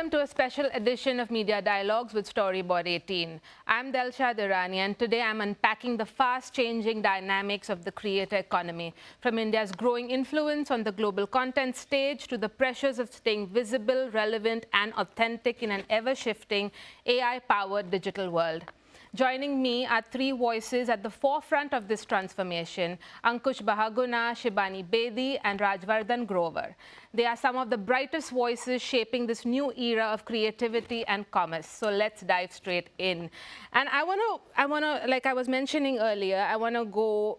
Welcome to a special edition of Media Dialogues with Storyboard 18. I'm Delshad Irani, and today I'm unpacking the fast-changing dynamics of the creator economy, from India's growing influence on the global content stage to the pressures of staying visible, relevant, and authentic in an ever-shifting AI-powered digital world. Joining me are three voices at the forefront of this transformation: Ankush Bahuguna, Shibani Bedi, and Rajvardhan Grover. They are some of the brightest voices shaping this new era of creativity and commerce. So let's dive straight in. And I want to, like I was mentioning earlier, I want to go,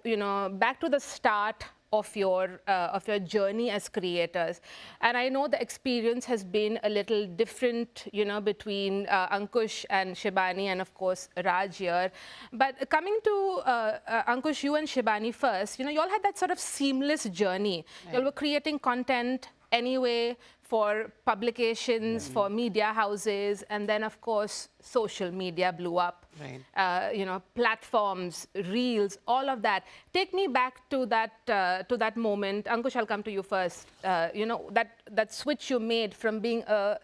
back to the start of your journey as creators. And I know the experience has been a little different, between Ankush and Shibani, and of course Raj here. But coming to Ankush, you and Shibani first, you all had that sort of seamless journey. Right. You all were creating content anyway for publications, for media houses, and then of course social media blew up. Right. Platforms, reels, all of that. Take me back to that moment. Ankush, I'll come to you first. That switch you made from being a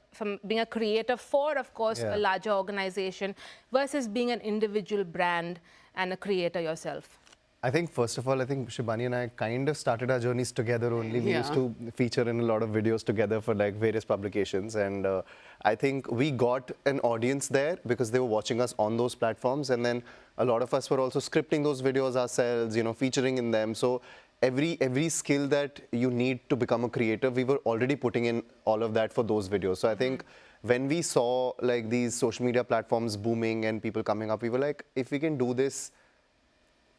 creator for, of course, a larger organization versus being an individual brand and a creator yourself. I think, first of all, Shibani and I kind of started our journeys together only. We used to feature in a lot of videos together for like various publications. And I think we got an audience there because they were watching us on those platforms. And then a lot of us were also scripting those videos ourselves, featuring in them. So every skill that you need to become a creator, we were already putting in all of that for those videos. So I think when we saw like these social media platforms booming and people coming up, we were like, if we can do this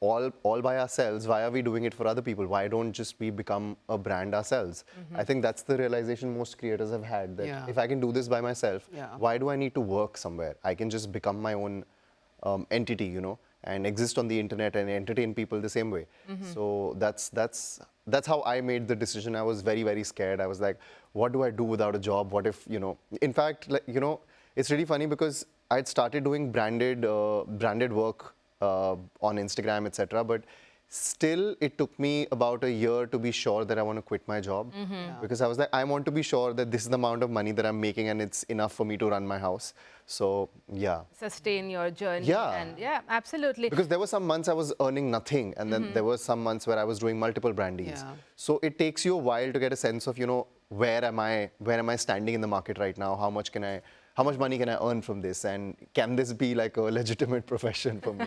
all by ourselves, why are we doing it for other people? Why don't just we become a brand ourselves? I think that's the realization most creators have had, that if I can do this by myself, why do I need to work somewhere? I can just become my own entity, and exist on the internet and entertain people the same way. So that's how I made the decision. I was very, very scared. I was like, what do I do without a job? What if, in fact, it's really funny because I'd started doing branded work on Instagram, etc. But still, it took me about a year to be sure that I want to quit my job. Because I was like, I want to be sure that this is the amount of money that I'm making and it's enough for me to run my house. So, yeah. Sustain your journey. Yeah. And yeah, absolutely. Because there were some months I was earning nothing. And then there were some months where I was doing multiple brand deals. So it takes you a while to get a sense of, where am I standing in the market right now? How much money can I earn from this? And can this be like a legitimate profession for me?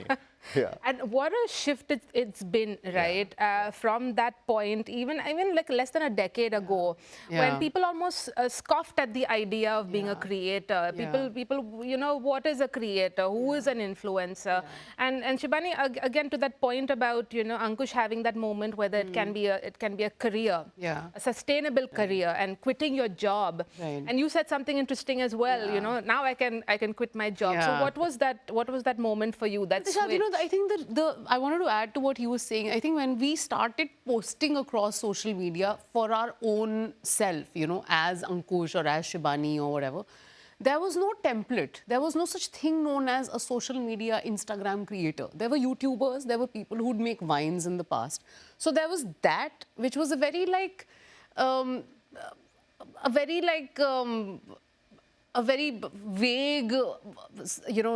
Yeah. And what a shift it's been, right? From that point, even like less than a decade ago, when people almost scoffed at the idea of being a creator. People, what is a creator? Who is an influencer? And Shibani, again, to that point about, Ankush having that moment whether it can be a career, a sustainable career, and quitting your job. And you said something interesting as well. Now I can quit my job. So what was that moment for you? That switch? I think I wanted to add to what he was saying. I think when we started posting across social media for our own self, as Ankush or as Shibani or whatever, there was no template. There was no such thing known as a social media Instagram creator. There were YouTubers, there were people who'd make vines in the past. So there was that, which was a very vague,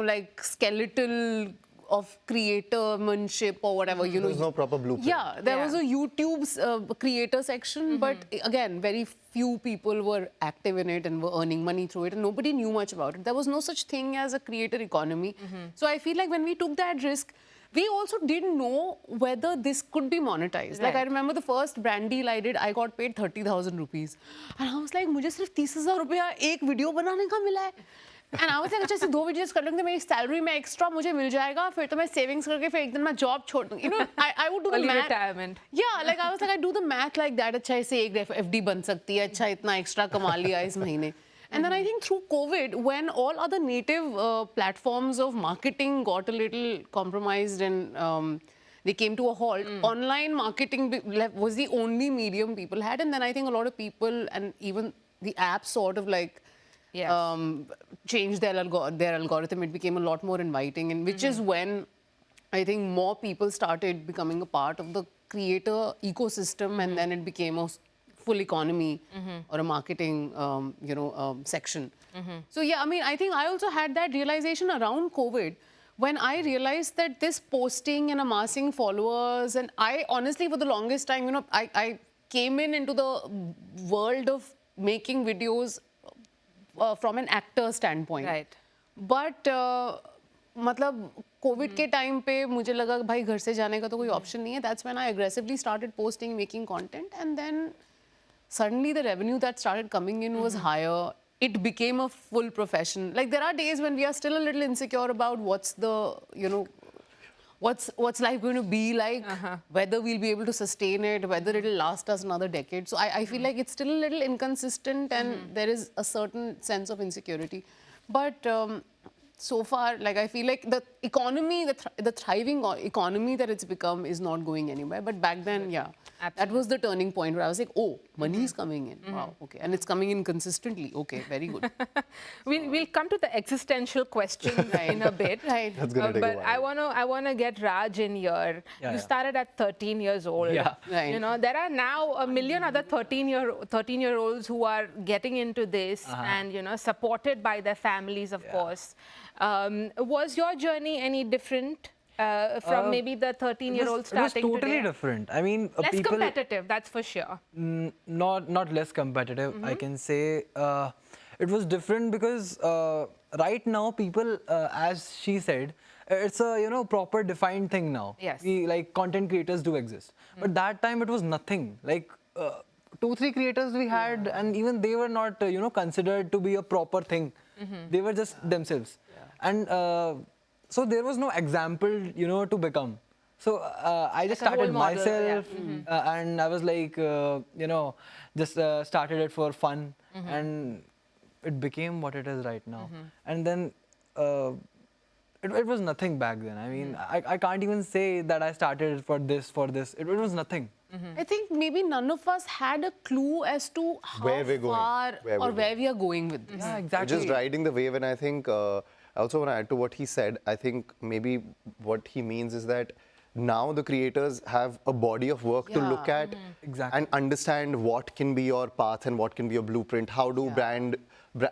like skeletal of creatormanship or whatever, There's no proper blueprint. Yeah, there was a YouTube's creator section, but again, very few people were active in it and were earning money through it, and nobody knew much about it. There was no such thing as a creator economy. So I feel like when we took that risk, we also didn't know whether this could be monetized. Right. Like I remember the first brand deal I did, I got paid 30,000 rupees. And I was like, मुझे सिर्फ 30,000 रुपया एक video बनाने का मिला है. And I was like, अच्छा ऐसे 2 वीडियोस कर लूँगी, मेरी सैलरी में एक्स्ट्रा मुझे मिल जाएगा, फिर तो मैं सेविंग्स करके फिर एक दिन मैं जॉब छोड़ दूँगी. I would do the math. Retirement. Yeah, like I was like, I do the math like that. अच्छा ऐसे एक FD बन सकती है, अच्छा इतना एक्स्ट्रा कमा लिया इस महीने. And then I think through COVID, when all other native platforms of marketing got a little compromised and they came to a halt, online marketing was the only medium people had. And then I think a lot of people and even the apps sort of like changed their algorithm. It became a lot more inviting, and which is when I think more people started becoming a part of the creator ecosystem, and then it became a full economy or a marketing, section. So yeah, I mean, I think I also had that realization around COVID when I realized that this posting and amassing followers, and I honestly, for the longest time, I came into the world of making videos from an actor standpoint. Right. But मतलब Covid के time पे मुझे लगा भाई घर से जाने का तो कोई ऑप्शन नहीं है. That's when I aggressively started posting, making content, and then suddenly the revenue that started coming in was higher. It became a full profession. Like there are days when we are still a little insecure about what's the, what's life going to be like, whether we'll be able to sustain it, whether it'll last us another decade. So I feel like it's still a little inconsistent, and there is a certain sense of insecurity. But so far, like I feel like the economy, the thriving economy that it's become is not going anywhere. But back then, yeah, that was the turning point where I was like, oh, money is coming in. Wow, okay. And it's coming in consistently. Okay, very good. We'll come to the existential question in a bit. Right. That's gonna take a But while. I wanna get Raj in here. You started at 13 years old. Yeah. Right. You know, there are now a million other 13-year-olds who are getting into this and, supported by their families, of course. Was your journey any different from maybe the 13-year-old starting It was totally today? different. I mean, Less people competitive, that's for sure. not less competitive. I can say it was different because right now people, as she said, it's a proper defined thing now. Yes. Like content creators do exist, but that time it was nothing. Like 2-3 creators we had, and even they were not considered to be a proper thing. They were just themselves, and so there was no example to become. So I just Like a role started model, myself, and I was like just started it for fun, and it became what it is right now. And then it was nothing back then. I mean, I can't even say that I started for this. It was nothing. I think maybe none of us had a clue as to how Where we're going, far where or we're where we are going with this. Yeah, exactly. Just riding the wave, and I think I also want to add to what he said. I think maybe what he means is that now the creators have a body of work to look at Exactly. and understand what can be your path and what can be your blueprint. How do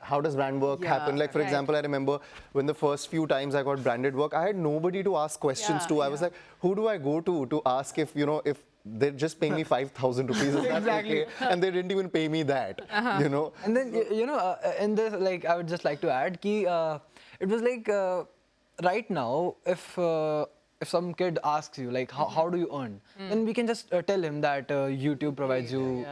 how does brand work happen? Like for example, I remember when the first few times I got branded work, I had nobody to ask questions to. I was like, who do I go to ask if if they're just paying me 5,000 rupees? Is that okay? And they didn't even pay me that. And then in this, like, I would just like to add, it was like right now, if some kid asks you like how do you earn, then we can just tell him that YouTube provides you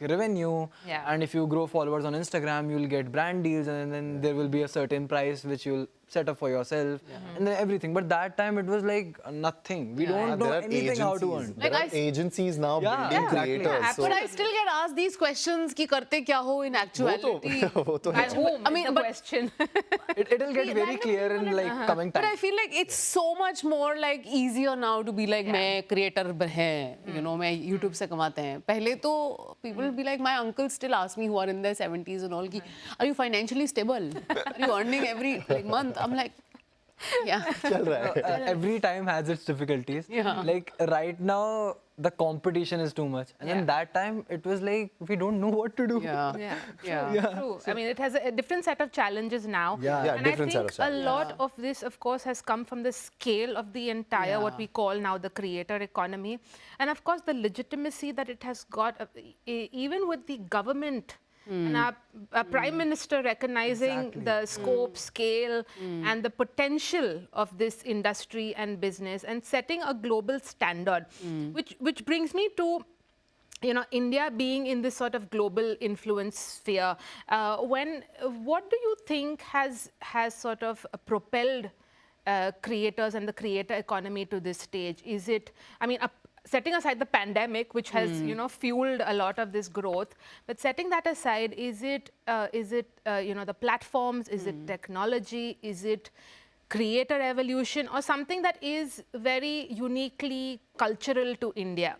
revenue, and if you grow followers on Instagram, you'll get brand deals, and then there will be a certain price which you'll set up for yourself, and then everything. But that time it was like nothing. We don't know There are anything how to earn. There are agencies now building exactly. creators. But I still get asked these questions कि करते क्या हो in actuality. At whom I mean, is the but- question. It'll get very clear in like coming But time. I feel like it's so much more like easier now to be like मैं creator है, मैं YouTube से कमाते हैं. पहले तो people will be like, my uncle still ask me who are in their 70s and all, कि, are you financially stable? Are you earning every month? I'm like, yeah. चल रहा है. Every time has its difficulties. Yeah. Like right now, the competition is too much, and then that time it was like we don't know what to do. Yeah. True. I mean, it has a different set of challenges now. Yeah, and I different set think of challenges. a lot of this, of course, has come from the scale of the entire, what we call now the creator economy. And of course, the legitimacy that it has got, even with the government and our Prime Minister recognizing the scope, scale, and the potential of this industry and business, and setting a global standard, which brings me to India being in this sort of global influence sphere. What do you think has sort of propelled creators and the creator economy to this stage? Is it, I mean, setting aside the pandemic, which has fueled a lot of this growth, but setting that aside, is it the platforms? Is it technology? Is it creator evolution, or something that is very uniquely cultural to India?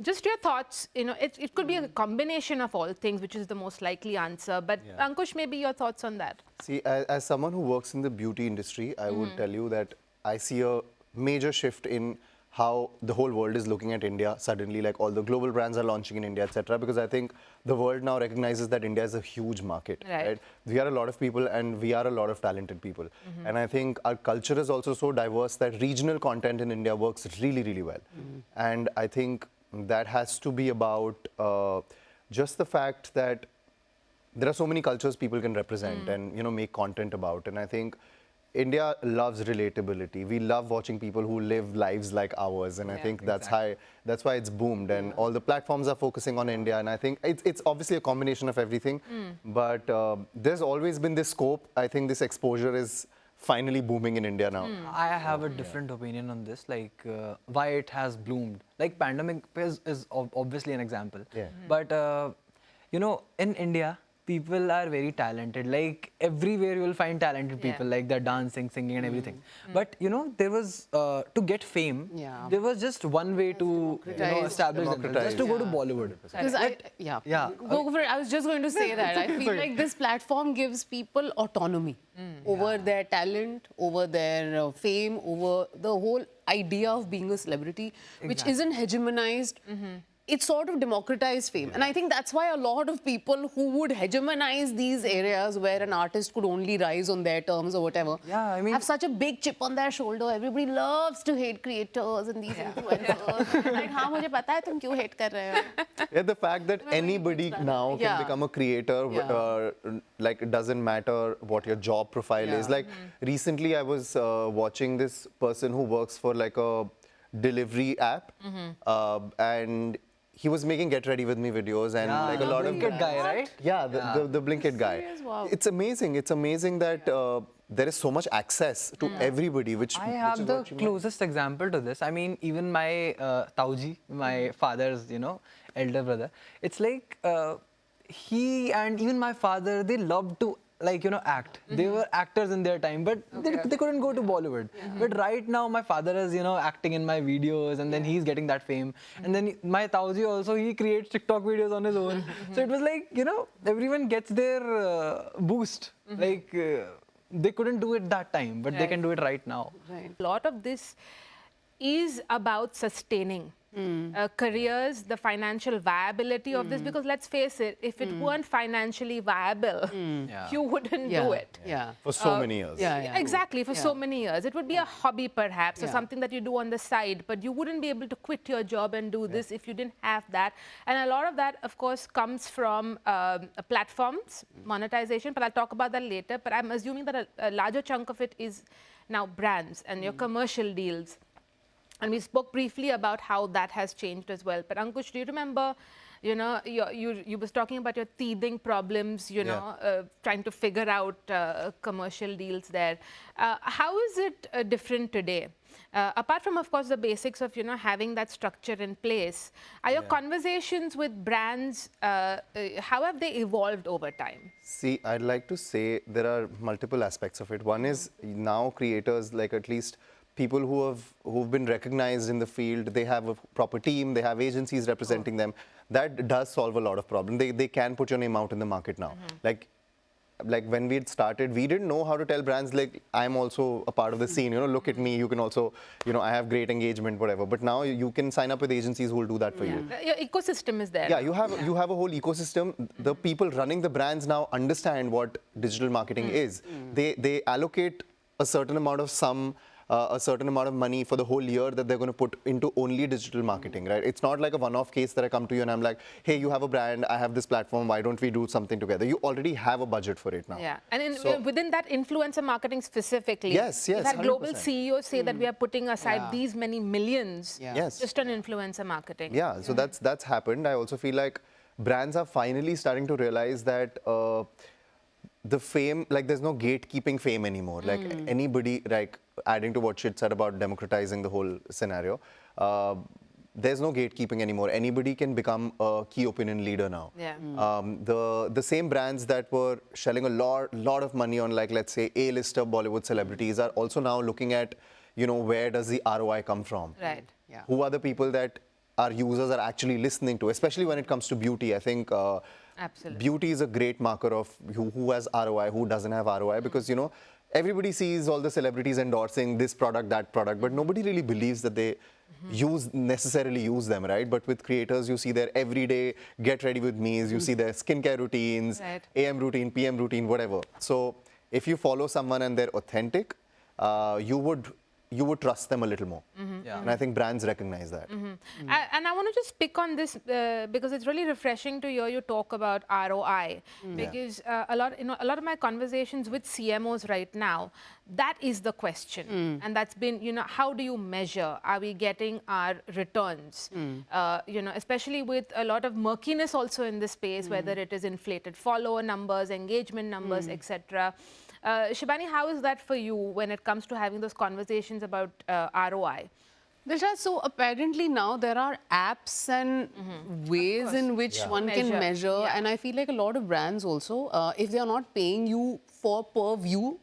Just your thoughts. It could be a combination of all things, which is the most likely answer. But Ankush, maybe your thoughts on that. See, as someone who works in the beauty industry, I would tell you that I see a major shift in how the whole world is looking at India suddenly, like all the global brands are launching in India, etc. Because I think the world now recognizes that India is a huge market, right? We are a lot of people and we are a lot of talented people. And I think our culture is also so diverse that regional content in India works really, really well. And I think that has to be about just the fact that there are so many cultures people can represent and make content about. And I think India loves relatability. We love watching people who live lives like ours, and I think that's why it's boomed. And all the platforms are focusing on India, and I think it's obviously a combination of everything. But there's always been this scope. I think this exposure is finally booming in India now. I have a different opinion on this, like why it has bloomed. Like pandemic is obviously an example. But in India, people are very talented. Like everywhere you will find talented people, like they're dancing, singing and everything. But there was, to get fame, there was just one way to establish themselves, just to go to Bollywood. Because I was just going to say that. I feel like this platform gives people autonomy over their talent, over their fame, over the whole idea of being a celebrity, which isn't hegemonized. It's sort of democratized fame. And I think that's why a lot of people who would hegemonize these areas where an artist could only rise on their terms or whatever, have such a big chip on their shoulder. Everybody loves to hate creators and these influencers. Like, हाँ मुझे पता है तुम क्यों hate कर रहे हो? Yeah, the fact that anybody now can become a creator, like it doesn't matter what your job profile is. Like recently I was watching this person who works for like a delivery app and he was making Get Ready With Me videos and like a lot of... Blinkit guy, right? Yeah, the Blinkit guy. Wow. It's amazing. It's amazing that there is so much access to everybody, which... I have the closest example to this. I mean, even my Tauji, my father's, elder brother, it's like he and even my father, they loved to act. They were actors in their time, but they couldn't go to Bollywood. But right now, my father is, acting in my videos, and then he's getting that fame. And then my Tauji also, he creates TikTok videos on his own. So it was like, everyone gets their boost. Like, they couldn't do it that time, but they can do it right now. A lot of this is about sustaining careers, the financial viability of this, because let's face it, if it weren't financially viable, you wouldn't do it. For so many years. Exactly, for so many years. It would be a hobby perhaps, or something that you do on the side, but you wouldn't be able to quit your job and do this if you didn't have that. And a lot of that, of course, comes from platforms, monetization, but I'll talk about that later. But I'm assuming that a larger chunk of it is now brands and your commercial deals. And we spoke briefly about how that has changed as well. But Ankush, do you remember, you was talking about your teething problems, trying to figure out commercial deals there. How is it different today? Apart from, of course, the basics of, having that structure in place, are your conversations with brands, how have they evolved over time? See, I'd like to say there are multiple aspects of it. One is now creators, like at least people who've been recognized in the field, they have a proper team, they have agencies representing them. That does solve a lot of problems. They can put your name out in the market now. Like when we had started, we didn't know how to tell brands like, I'm also a part of the scene, look at me, you can also, I have great engagement, whatever. But now you can sign up with agencies who will do that for you. Your ecosystem is there. Yeah, you have a whole ecosystem. The people running the brands now understand what digital marketing is. They allocate a certain amount of a certain amount of money for the whole year that they're going to put into only digital marketing, right? It's not like a one-off case that I come to you and I'm like, hey, you have a brand, I have this platform, why don't we do something together? You already have a budget for it now. Yeah, and within that influencer marketing specifically, we've had global 100%. CEOs say that we are putting aside these many millions just on influencer marketing. Yeah, so that's happened. I also feel like brands are finally starting to realize that the fame, like there's no gatekeeping fame anymore. Like anybody, like adding to what Shit said about democratizing the whole scenario, there's no gatekeeping anymore. Anybody can become a key opinion leader now. The same brands that were shelling a lot of money on, like, let's say, A-lister Bollywood celebrities are also now looking at, where does the ROI come from? Right. Who are the people that our users are actually listening to, especially when it comes to beauty. I think beauty is a great marker of who has ROI, who doesn't have ROI, because, everybody sees all the celebrities endorsing this product, that product, but nobody really believes that necessarily use them, right? But with creators, you see their everyday get ready with me's, you see their skincare routines, Right. AM routine, PM routine, whatever. So if you follow someone and they're authentic, you would trust them a little more. Yeah. And I think brands recognize that. And I want to just pick on this because it's really refreshing to hear you talk about ROI. Because a lot of my conversations with CMOs right now, that is the question, and that's been, how do you measure? Are we getting our returns? Especially with a lot of murkiness also in this space, whether it is inflated follower numbers, engagement numbers, etc. Shibani, how is that for you when it comes to having those conversations about ROI? Delshad, so apparently now there are apps and ways in which one can measure, Yeah. and I feel like a lot of brands also, if they are not paying you for per view,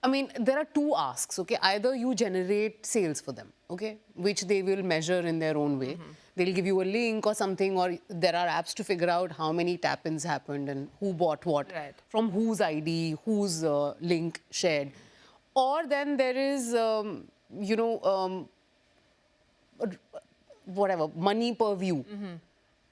I mean, there are two asks, okay? Either you generate sales for them, okay, which they will measure in their own way. They'll give you a link or something, or there are apps to figure out how many tap-ins happened and who bought what, Right. from whose ID, whose link shared. Or then there is, whatever, money per view.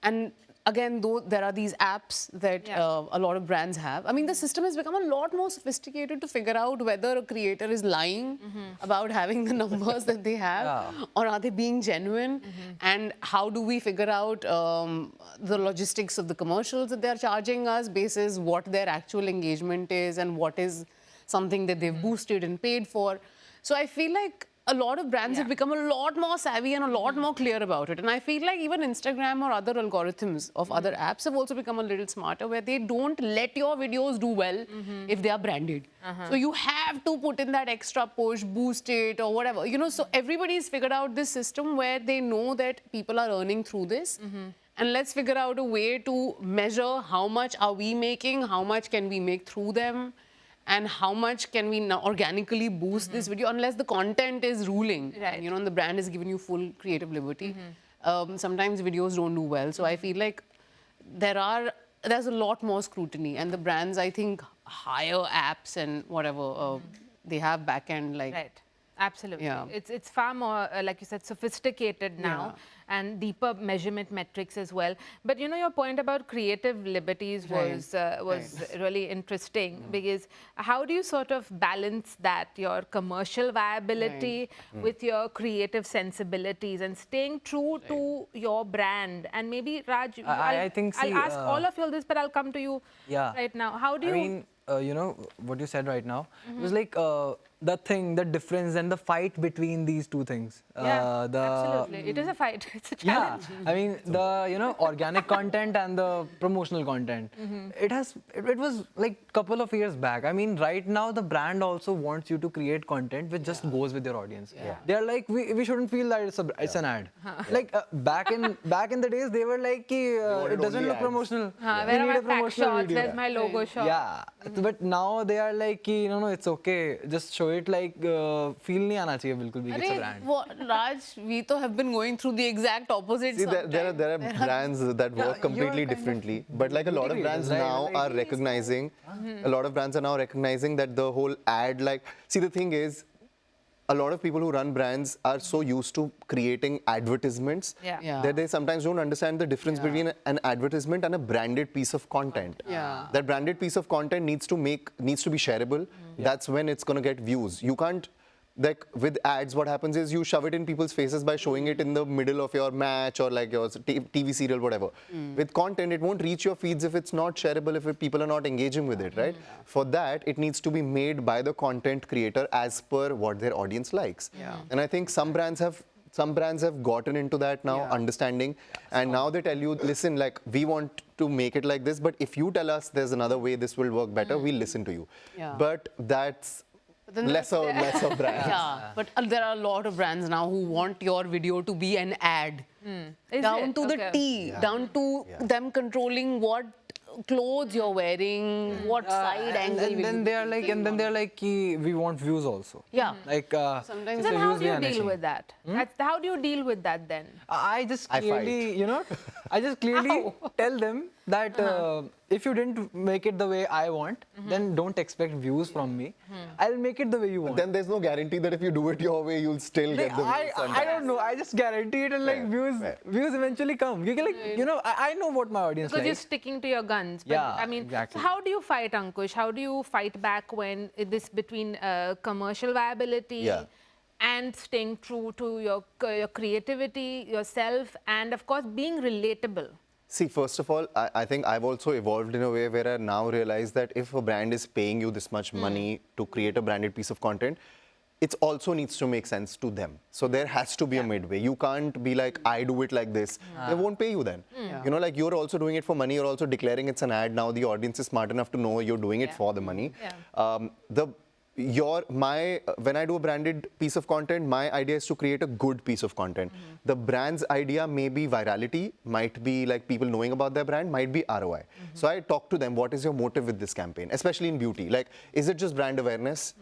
And again, though, there are these apps that a lot of brands have. I mean, the system has become a lot more sophisticated to figure out whether a creator is lying about having the numbers that they have, or are they being genuine, and how do we figure out the logistics of the commercials that they're charging us basis what their actual engagement is and what is something that they've boosted and paid for. So I feel like a lot of brands have become a lot more savvy and a lot more clear about it. And I feel like even Instagram or other algorithms of other apps have also become a little smarter, where they don't let your videos do well if they are branded. So you have to put in that extra push, boost it or whatever. So everybody's figured out this system where they know that people are earning through this. And let's figure out a way to measure how much are we making, how much can we make through them, and how much can we now organically boost this video, unless the content is ruling. Right. And the brand is giving you full creative liberty. Sometimes videos don't do well. So I feel like there's a lot more scrutiny, and the brands, I think, hire apps and whatever they have backend like. Right. Absolutely. Yeah. It's far more, like you said, sophisticated now, and deeper measurement metrics as well. But your point about creative liberties was really interesting, because how do you sort of balance that, your commercial viability with your creative sensibilities and staying true to your brand? And maybe Raj, I think, I'll see, ask all of you all this, but I'll come to you right now. How do you? I mean, what you said right now, it was like the difference and the fight between these two things. Absolutely. It is a fight. It's a challenge. I mean, the organic content and the promotional content. It was like couple of years back. I mean, right now the brand also wants you to create content which just goes with your audience. They're like, we shouldn't feel that it's an ad. Like back in the days, they were like, it doesn't look promotional. Where are my pack shots? Where's my logo shot? Yeah, but now they are like, no, it's okay. Just show it like feel nahi aana chahiye bilkul bhi it's a brand. Raj, we have been going through the exact opposite. See, there are brands that work completely differently, but like a lot of brands now are recognizing, that the whole ad, like, see, the thing is, a lot of people who run brands are so used to creating advertisements that they sometimes don't understand the difference between an advertisement and a branded piece of content. That branded piece of content needs to be shareable. That's when it's going to get views. You can't, like with ads, what happens is you shove it in people's faces by showing it in the middle of your match or like your TV serial, whatever. With content, it won't reach your feeds if it's not shareable, if people are not engaging with it, right? For that, it needs to be made by the content creator as per what their audience likes. And I think some brands have gotten into that now, understanding, and now they tell you, listen, like, we want to make it like this, but if you tell us there's another way this will work better, we'll listen to you. But that's lesser brands. But there are a lot of brands now who want your video to be an ad. Down to the T, down to them controlling what clothes you're wearing, what side angle. And then they are like, we want views also. Like sometimes. Then how do you deal with that? How do you deal with that then? I just clearly, I just clearly tell them that if you didn't make it the way I want, then don't expect views from me. I'll make it the way you want. Then there's no guarantee that if you do it your way, you'll still Like, get the views. I don't know. I just guarantee it, and like views eventually come. You can, like, you know, I know what my audience Because you're likes. sticking to your guns. But, Yeah, I mean, exactly. so how do you fight, Ankush? How do you fight back when this between commercial viability and staying true to your creativity, yourself, and of course being relatable? See, first of all, I think I've also evolved in a way where I now realize that if a brand is paying you this much money to create a branded piece of content, it also needs to make sense to them. So there has to be a midway. You can't be like, I do it like this. They won't pay you then. You know, like you're also doing it for money. You're also declaring it's an ad. Now the audience is smart enough to know you're doing it for the money. When I do a branded piece of content, my idea is to create a good piece of content. The brand's idea may be virality, might be like people knowing about their brand, might be ROI. So I talk to them, what is your motive with this campaign, especially in beauty? Like, is it just brand awareness?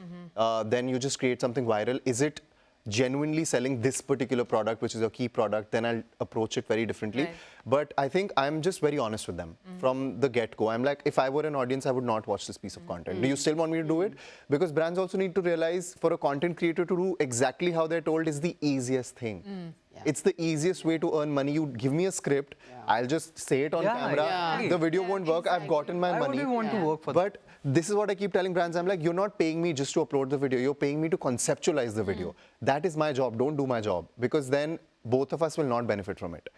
Then you just create something viral. Is it genuinely selling this particular product, which is your key product? Then I'll approach it very differently. Right. But I think I'm just very honest with them from the get-go. I'm like, if I were an audience, I would not watch this piece of content. Do you still want me to do it? Because brands also need to realize for a content creator to do exactly how they're told is the easiest thing. It's the easiest way to earn money. You give me a script, I'll just say it on camera. The video won't work. I've gotten my money. I wouldn't want to work for But this is what I keep telling brands. I'm like, you're not paying me just to upload the video. You're paying me to conceptualize the video. That is my job. Don't do my job. Because then both of us will not benefit from it.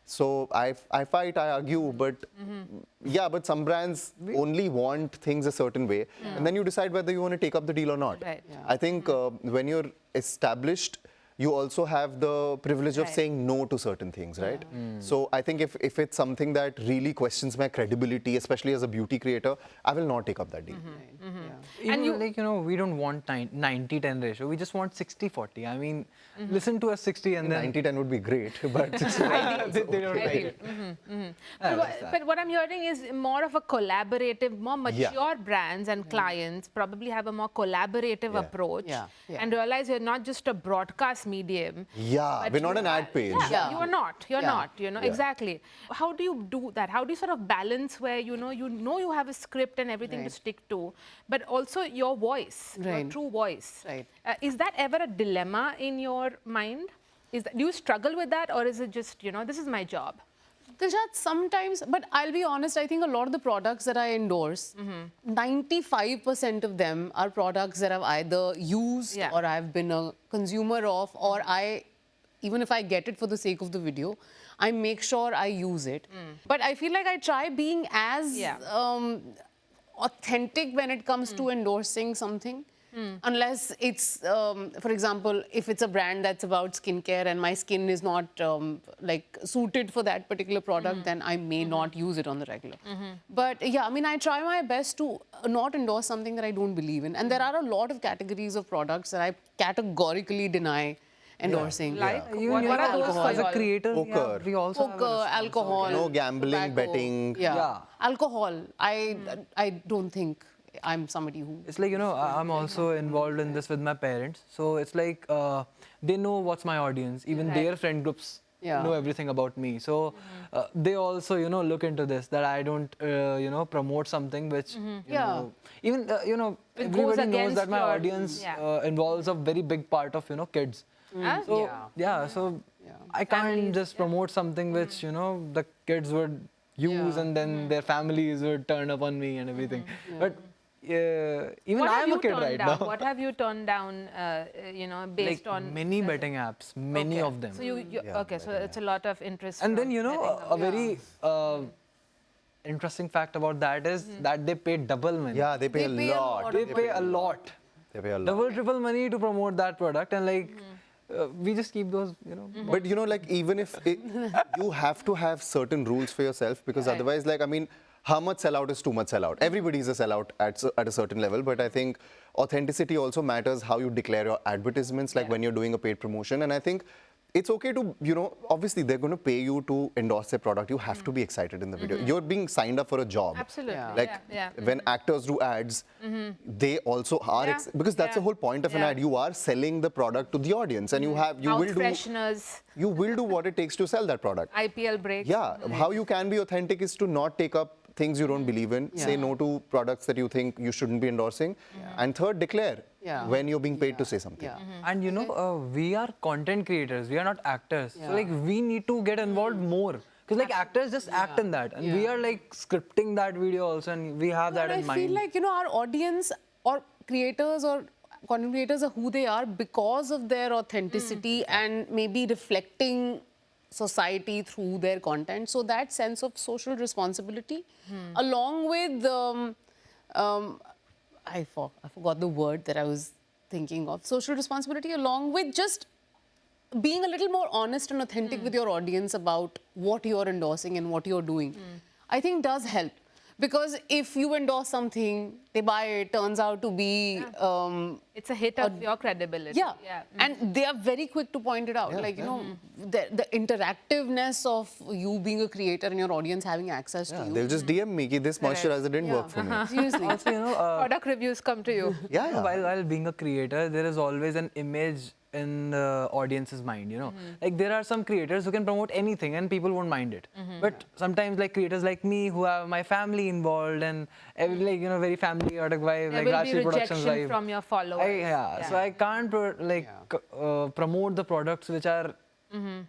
So I fight, I argue, but yeah, but some brands only want things a certain way. And then you decide whether you want to take up the deal or not. Right. I think when you're established, you also have the privilege of saying no to certain things, right? So I think if it's something that really questions my credibility, especially as a beauty creator, I will not take up that deal. Even like, you know, we don't want 90-10 ratio. We just want 60-40. I mean, listen to us 60 and then 90-10 would be great, but they don't like it. But what I'm hearing is more of a collaborative, more mature brands and clients probably have a more collaborative approach and realize you're not just a broadcast medium. Yeah, we're not an ad page. You are not. You're not. You know exactly. How do you do that? How do you sort of balance where you know you have a script and everything to stick to, but also your voice, your true voice. Right. Is that ever a dilemma in your mind? Do you struggle with that, or is it just this is my job? Delshad, sometimes, but I'll be honest, I think a lot of the products that I endorse, 95% of them are products that I've either used or I've been a consumer of, or even if I get it for the sake of the video, I make sure I use it. But I feel like I try being as authentic when it comes to endorsing something. Unless it's, for example, if it's a brand that's about skincare and my skin is not like suited for that particular product, then I may not use it on the regular. But yeah, I mean, I try my best to not endorse something that I don't believe in. And there are a lot of categories of products that I categorically deny endorsing. Like What are those alcohol. as a creator, Poker. we also have a Poker, alcohol, No gambling, tobacco. betting. Alcohol. I don't think I'm somebody who... It's like, I'm also involved in this with my parents. So it's like they know what's my audience. Even their friend groups know everything about me. So they also, look into this, that I don't, promote something which, even, everybody knows that my audience involves a very big part of, kids. So, so I can't just promote something which, the kids would use and then their families would turn up on me and everything. But even I'm a kid right now. What have you turned down, based on... Many betting apps, many of them. So so it's a lot of interest. And then, a very interesting fact about that is that they pay double money. Yeah, they pay a lot. They pay a lot. They pay a lot. Double, triple money to promote that product, and like we just keep those, But like even if you have to have certain rules for yourself, because otherwise, like, I mean, how much sellout is too much sellout? Everybody is a sellout at a certain level, but I think authenticity also matters how you declare your advertisements, like when you're doing a paid promotion. And I think it's okay to, you know, obviously they're going to pay you to endorse their product. You have to be excited in the video. You're being signed up for a job. Absolutely. Yeah. Like when actors do ads, they also are, Yeah. because that's the whole point of an Yeah. ad. You are selling the product to the audience, and you Mouth will do, fresheners, you will do what it takes to sell that product. IPL breaks. Yeah, how you can be authentic is to not take up things you don't believe in, say no to products that you think you shouldn't be endorsing, and third, declare when you're being paid to say something. Yeah. And you know, we are content creators, we are not actors. So like we need to get involved more. Because like actors just act in that. And we are like scripting that video also, and we have that But in I mind. feel like, you know, our audience or creators or content creators are who they are because of their authenticity and maybe reflecting society through their content. So that sense of social responsibility, along with, I forgot the word that I was thinking of, social responsibility, along with just being a little more honest and authentic with your audience about what you're endorsing and what you're doing, I think does help. Because if you endorse something, they buy it, turns out to be... It's a hit of your credibility. Yeah. And they are very quick to point it out. Like, you know, the interactiveness of you being a creator and your audience having access to you. They'll just DM me, ki this moisturizer didn't work for me. Seriously. Also, you know, Product reviews come to you. Yeah. while being a creator, there is always an image in the audience's mind, you know. Like there are some creators who can promote anything and people won't mind it. But sometimes like creators like me who have my family involved and like, you know, very family vibe, There like will Rajshri be Productions rejection vibe. from your followers. So I can't promote the products which are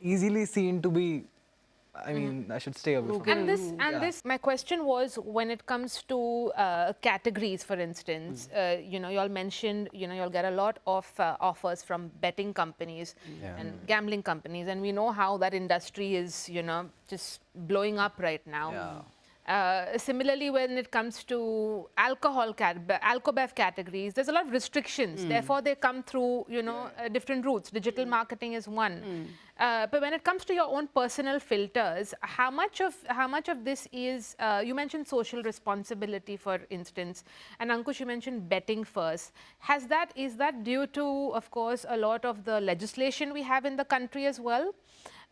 easily seen to be, I mean, I should stay away from it. And this, my question was, when it comes to categories, for instance, you know, you all mentioned, you know, you'll get a lot of offers from betting companies and gambling companies, and we know how that industry is, you know, just blowing up right now. Similarly, when it comes to alcobev categories, there's a lot of restrictions. Therefore, they come through, you know, different routes. Digital marketing is one. But when it comes to your own personal filters, how much of this is, you mentioned social responsibility, for instance, and Ankush, you mentioned betting first. Is that due to, of course, a lot of the legislation we have in the country as well?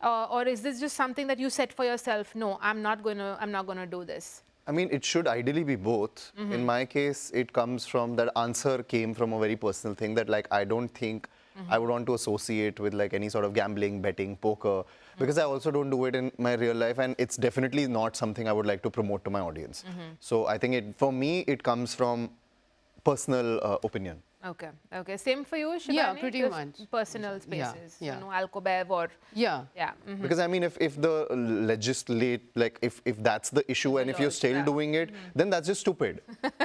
Or is this just something that you set for yourself? No, I'm not going to do this. I mean, it should ideally be both. In my case, it comes from, that answer came from a very personal thing that like, I don't think I would want to associate with like any sort of gambling, betting, poker, because I also don't do it in my real life, and it's definitely not something I would like to promote to my audience. So I think for me, it comes from personal opinion. Okay. Okay. Same for you, Shibani? Yeah, pretty Just much. Personal spaces. Yeah. You know, alcobev or... Yeah. Yeah. Because I mean, if the if that's the issue and if you're still doing it, then that's just stupid.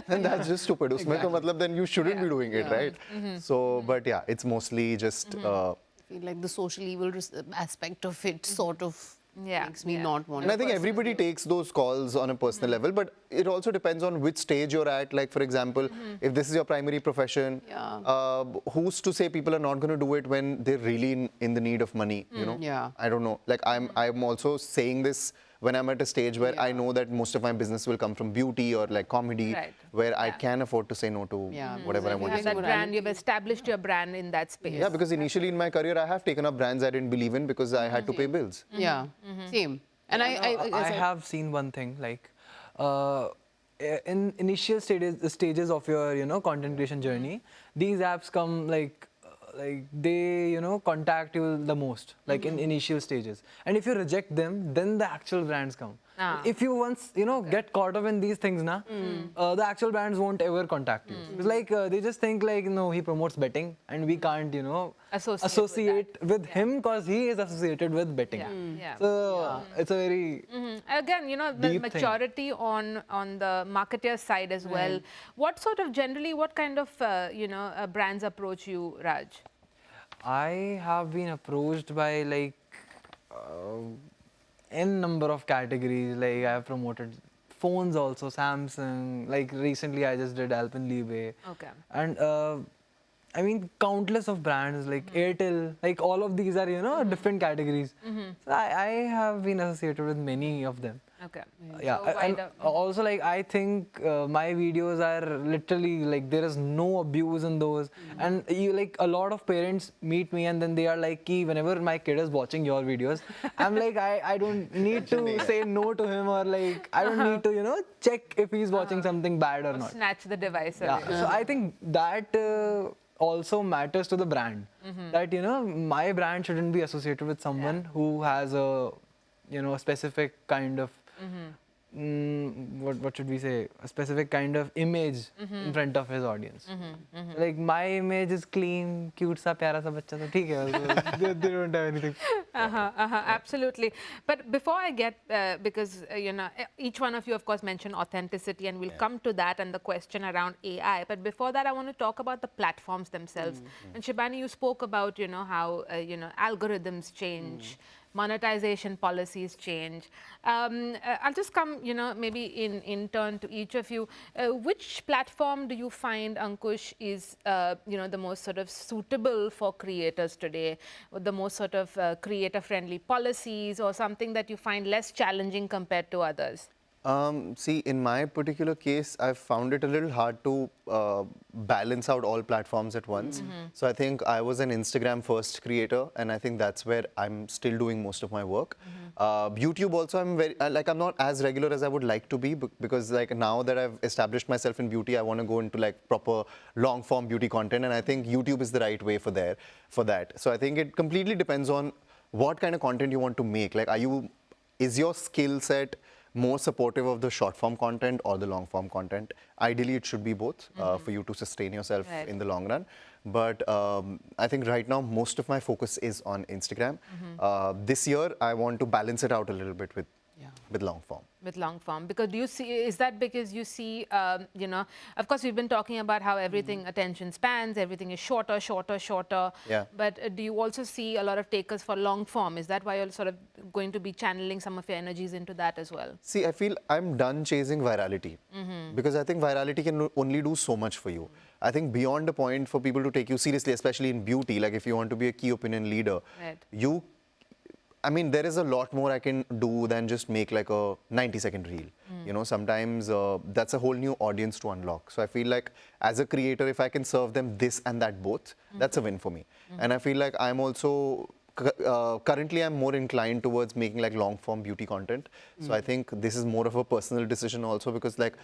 Then that's just stupid. Usme to matlab, then you shouldn't be doing it, right? So, but yeah, it's mostly just... I feel like the social evil aspect of it sort of makes me not want And to. I think everybody takes those calls on a personal level, but it also depends on which stage you're at. Like, for example, if this is your primary profession, who's to say people are not going to do it when they're really in the need of money, you know? Yeah. I don't know. Like, I'm also saying this when I'm at a stage where I know that most of my business will come from beauty or like comedy, where I can afford to say no to whatever I You want have to say. that brand, you've established your brand in that space. Yeah, because initially in my career, I have taken up brands I didn't believe in because I had to pay bills. Yeah, same. And I have seen one thing, like in initial stages of your, you know, content creation journey, these apps come like they, you know, contact you the most, like in initial stages. And if you reject them, then the actual brands come. If you once, you know, get caught up in these things, the actual brands won't ever contact you. It's like they just think like, no, he promotes betting and we can't, you know, associate with him because he is associated with betting. So it's a very Again, you know, the maturity on the marketer side as well. What sort of generally, what kind of you know, brands approach you, Raj? I have been approached by like n number of categories. Like I have promoted phones also, Samsung. Like recently I just did Alpenliebe. Okay. And I mean, countless of brands like Airtel, like all of these are, you know, different categories. So I have been associated with many of them. Okay. Yeah, So and wider. also like I think my videos are literally like there is no abuse in those, and you like a lot of parents meet me and then they are like, "Ki, whenever my kid is watching your videos, I'm like I don't need to say no to him or like I don't need to, you know, check if he's watching something bad or not." Snatch the device Yeah, away. so I think that also matters to the brand, that you know my brand shouldn't be associated with someone who has a, you know, a specific kind of what should we say, a specific kind of image in front of his audience. Like my image is clean, cute sa pyara sa bachcha, so theek hai, so they don't have anything. Absolutely. But before I get, because you know, each one of you, of course, mentioned authenticity, and we'll come to that and the question around AI. But before that, I want to talk about the platforms themselves. And Shibani, you spoke about, you know, how you know, algorithms change. Monetization policies change. I'll just come, you know, maybe in turn to each of you. Which platform do you find, Ankush, is, you know, the most sort of suitable for creators today, or the most sort of creator-friendly policies, or something that you find less challenging compared to others? See, in my particular case, I've found it a little hard to balance out all platforms at once. So I think I was an Instagram first creator, and I think that's where I'm still doing most of my work. YouTube also, I'm very, like, I'm not as regular as I would like to be, because like now that I've established myself in beauty, I want to go into like proper long form beauty content, and I think YouTube is the right way for that. So I think it completely depends on what kind of content you want to make. Like, is your skill set more supportive of the short form content or the long form content? Ideally, it should be both for you to sustain yourself in the long run. But I think right now, most of my focus is on Instagram. This year, I want to balance it out a little bit with long form. With long form, because do you see, is that because you see, you know, of course we've been talking about how everything attention spans, everything is shorter. Yeah. But do you also see a lot of takers for long form? Is that why you're sort of going to be channeling some of your energies into that as well? See, I feel I'm done chasing virality, because I think virality can only do so much for you. I think beyond a point for people to take you seriously, especially in beauty, like if you want to be a key opinion leader, I mean, there is a lot more I can do than just make like a 90-second reel. You know, sometimes that's a whole new audience to unlock. So I feel like as a creator, if I can serve them this and that both, that's a win for me. And I feel like I'm also, currently I'm more inclined towards making like long form beauty content. So I think this is more of a personal decision also, because like,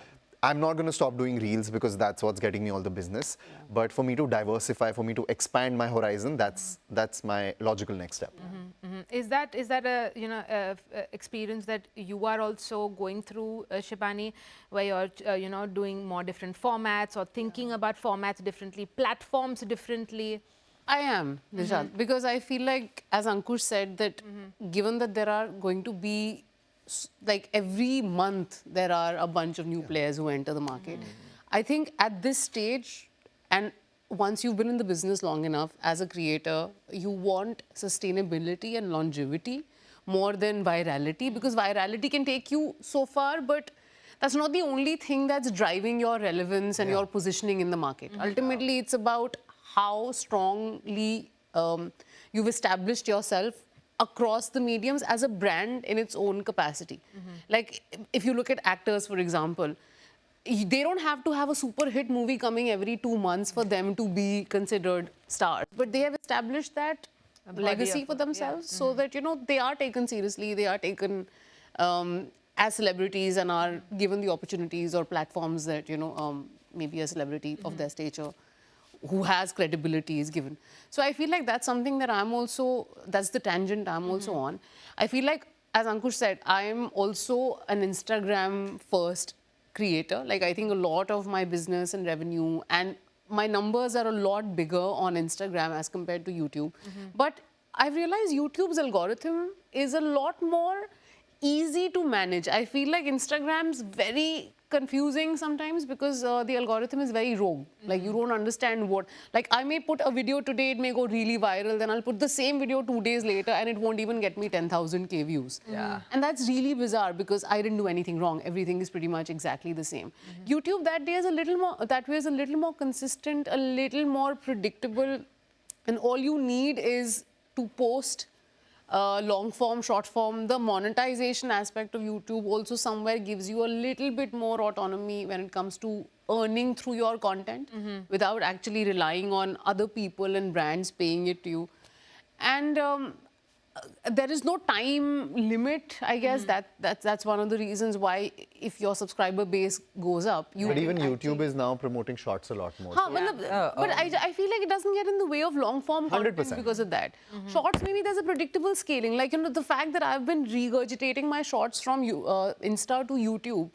I'm not going to stop doing reels because that's what's getting me all the business. But for me to diversify, for me to expand my horizon, that's my logical next step. Is that a, you know, experience that you are also going through, Shibani, where you're you know, doing more different formats or thinking about formats differently, platforms differently? I am, Delshad, because I feel like, as Ankush said, that given that there are going to be, like every month, there are a bunch of new players who enter the market. I think at this stage, and once you've been in the business long enough as a creator, you want sustainability and longevity more than virality, because virality can take you so far, but that's not the only thing that's driving your relevance and your positioning in the market. Ultimately, it's about how strongly you've established yourself across the mediums as a brand in its own capacity. Like, if you look at actors, for example, they don't have to have a super hit movie coming every 2 months for them to be considered stars. But they have established that legacy for themselves, so that, you know, they are taken seriously, they are taken as celebrities and are given the opportunities or platforms that, you know, maybe a celebrity of their stature who has credibility is given. So I feel like that's something that I'm also, that's the tangent I'm also on. I feel like, as Ankush said, I'm also an Instagram first creator. Like, I think a lot of my business and revenue and my numbers are a lot bigger on Instagram as compared to YouTube. But I've realized YouTube's algorithm is a lot more easy to manage. I feel like Instagram's very confusing sometimes because the algorithm is very rogue. Like you don't understand what, like I may put a video today, it may go really viral, then I'll put the same video 2 days later and it won't even get me 10,000 views. Yeah. And that's really bizarre because I didn't do anything wrong. Everything is pretty much exactly the same. YouTube that way is a little more consistent, a little more predictable, and all you need is to post long form, short form. The monetization aspect of YouTube also somewhere gives you a little bit more autonomy when it comes to earning through your content without actually relying on other people and brands paying it to you. And there is no time limit, I guess. That's one of the reasons why if your subscriber base goes up, you But can even actually- YouTube is now promoting shorts a lot more. Haan, but I feel like it doesn't get in the way of long form content 100%. because of that. Shorts, maybe there's a predictable scaling. Like, the fact that I've been regurgitating my shorts from Insta to YouTube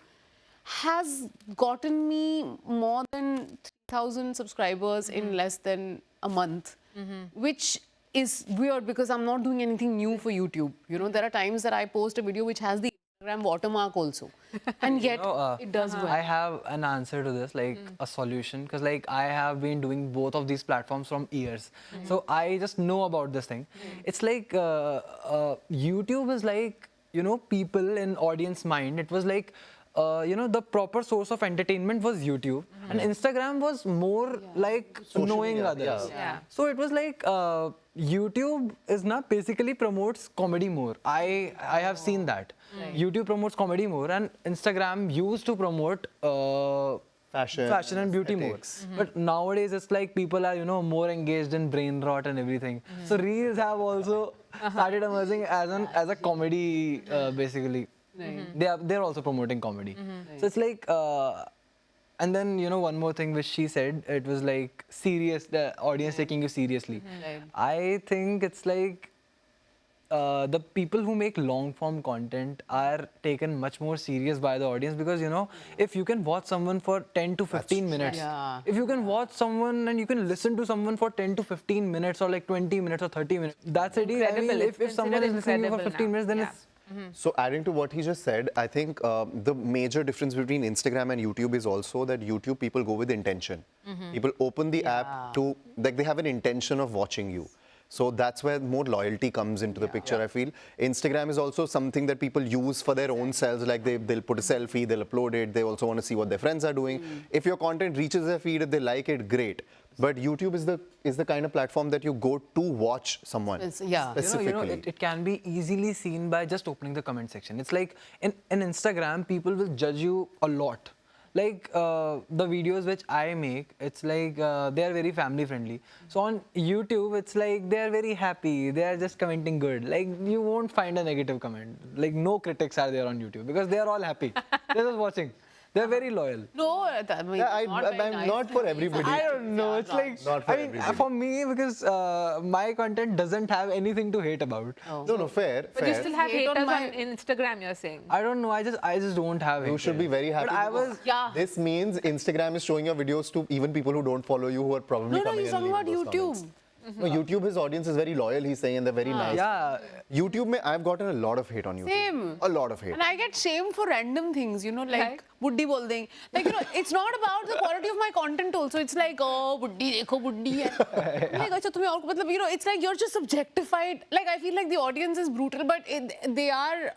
has gotten me more than 3,000 subscribers in less than a month, which is weird because I'm not doing anything new for YouTube. There are times that I post a video which has the Instagram watermark also, and yet it does well. I have an answer to this, like a solution, because like I have been doing both of these platforms from years, so I just know about this thing. It's like YouTube is like people in audience mind. It was like the proper source of entertainment was YouTube, and Instagram was more like knowing others. Yeah. So it was like YouTube is now basically promotes comedy more. I have seen that. YouTube promotes comedy more, and Instagram used to promote fashion and beauty aesthetics. more. But nowadays it's like people are more engaged in brain rot and everything. So reels have also started emerging as a comedy basically. They're also promoting comedy. So it's like and then one more thing which she said, it was like serious, the audience taking you seriously. I think it's like the people who make long form content are taken much more serious by the audience, because if you can watch someone for 10 to 15 minutes, if you can watch someone and you can listen to someone for 10 to 15 minutes or like 20 minutes or 30 minutes, that's it. I mean, Incredible. if someone is listening to you for Incredible 15 now. minutes, then Yeah. it's So adding to what he just said, I think the major difference between Instagram and YouTube is also that YouTube people go with intention. People open the app to, like they have an intention of watching you. So that's where more loyalty comes into the picture, I feel. Instagram is also something that people use for their own selves, like they'll put a selfie, they'll upload it, they also want to see what their friends are doing. If your content reaches their feed, if they like it, great. But YouTube is the kind of platform that you go to watch someone specifically. it can be easily seen by just opening the comment section. It's like in Instagram, people will judge you a lot. Like the videos which I make, it's like they are very family friendly. So on YouTube, it's like they are very happy. They are just commenting good. Like you won't find a negative comment. Like no critics are there on YouTube because they are all happy. They're just watching. They're very loyal. No, I mean, I'm not for everybody. I don't know. It's like, Not for I mean, everybody. for me, because my content doesn't have anything to hate about. No, fair. But you still have Hate on haters my- on Instagram, you're saying. I don't know. I just don't have You should be very happy. But I because was. Yeah. This means Instagram is showing your videos to even people who don't follow you, who are probably No, coming he's and talking about leaving those YouTube. comments. No, YouTube, his audience is very loyal, he's saying, and they're very nice. Yeah. YouTube, I've gotten a lot of hate on YouTube. Same. A lot of hate. And I get shamed for random things, like buddhi bol deng. Like, it's not about the quality of my content also. It's like, oh, buddhi, dekho, buddhi. Like, acha, tumhe aur ko, matlab, it's like you're just objectified. Like, I feel like the audience is brutal, but they are,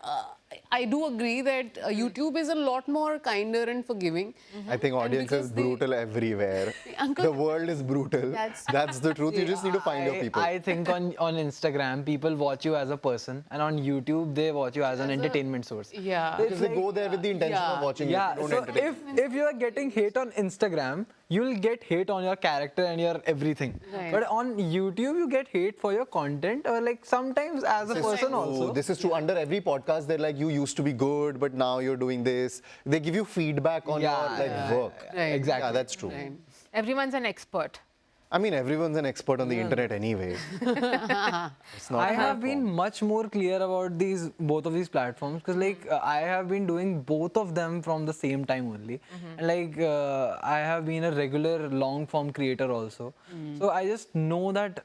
I do agree that YouTube is a lot more kinder and forgiving. I think audience is because they- brutal everywhere. Uncle- The world is brutal. That's the truth. You just need to find your people. I think on Instagram, people watch you as a person, and on YouTube, they watch you as an entertainment source. Yeah. Because they go there with the intention of watching you. Yeah, Don't so entertain. if you are getting hate on Instagram, you'll get hate on your character and your everything. Right. But on YouTube, you get hate for your content, or like sometimes as a person also. This is true. Under every podcast, they're like, you used to be good, but now you're doing this. They give you feedback on your work. Right. Exactly. Yeah, that's true. Right. Everyone's an expert. I mean, everyone's an expert on the internet anyway. It's not I my have been fault. much more clear about both of these platforms, because like I have been doing both of them from the same time only, and like I have been a regular long form creator also. So I just know that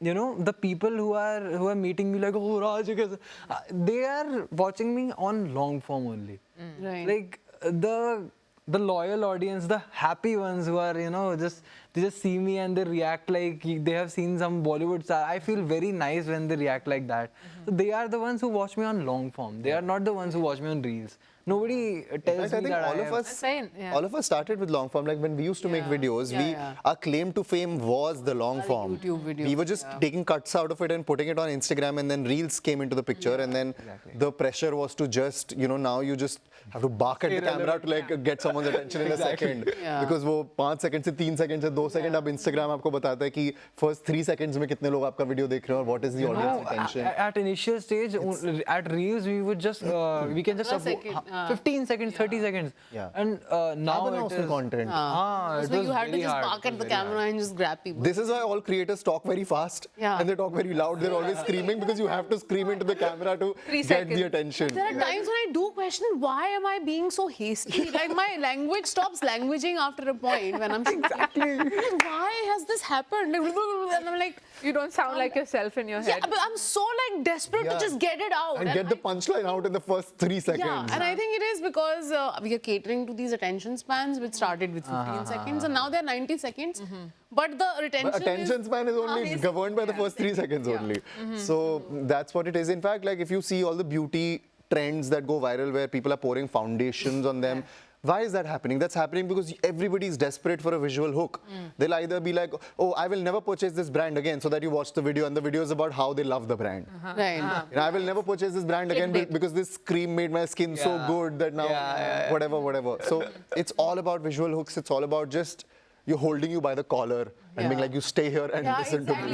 the people who are meeting me like, oh Raj, they are watching me on long form only. Right. Like the the loyal audience, the happy ones who are, they just see me and they react like they have seen some Bollywood star. I feel very nice when they react like that. So they are the ones who watch me on long form. They are not the ones who watch me on reels. Nobody tells me that all of us started with long form. Like when we used to make videos, our claim to fame was the long form. YouTube video. We were just taking cuts out of it and putting it on Instagram, and then reels came into the picture, and then the pressure was to just, now you just have to bark at the camera to like get someone's attention in a second. Because वो 5 seconds से 3 seconds से 2 seconds अब Instagram आपको बताता है कि first 3 seconds में कितने लोग आपका video देख रहे हैं और what is the audience attention. At initial stage, at reels, we would just, we can just 15 seconds, 30 seconds. And now it is content. So you had to just bark at the camera and just grab people. This is why all creators talk very fast and they talk very loud. They're always screaming because you have to scream into the camera to get the attention. There are times when I do question, why am I being so hasty? Like my language stops languaging after a point when I'm speaking. Why has this happened? And I'm like, You don't sound like yourself in your head. yeah, but I'm so like desperate to just get it out. And get the punchline out in the first 3 seconds. Yeah, and I think it is because we are catering to these attention spans, which started with 15 seconds, and now they're 90 seconds. But the retention attention span is only governed by the first 3 seconds only. So that's what it is. In fact, like if you see all the beauty trends that go viral where people are pouring foundations on them, why is that happening? That's happening because everybody is desperate for a visual hook. They'll either be like, oh, I will never purchase this brand again, so that you watch the video, and the video is about how they love the brand. Right. I will never purchase this brand again because this cream made my skin so good that now whatever. So it's all about visual hooks. It's all about just holding you by the collar and being like, you stay here and listen to me.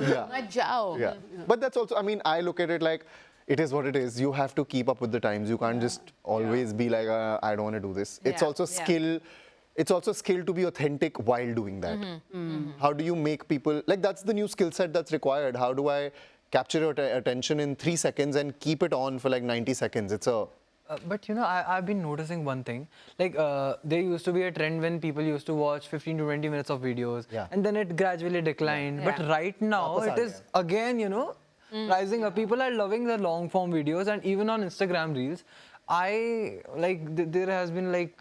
Yeah. But that's also, I mean, I look at it like, it is what it is. You have to keep up with the times. You can't just always be like, I don't want to do this. It's also skill. It's also skill to be authentic while doing that. How do you make people, like that's the new skill set that's required. How do I capture your attention in 3 seconds and keep it on for like 90 seconds? It's a... But I've been noticing one thing. Like there used to be a trend when people used to watch 15 to 20 minutes of videos. And then it gradually declined. But right now it is again, rising up. People are loving the long form videos, and even on Instagram reels, there has been like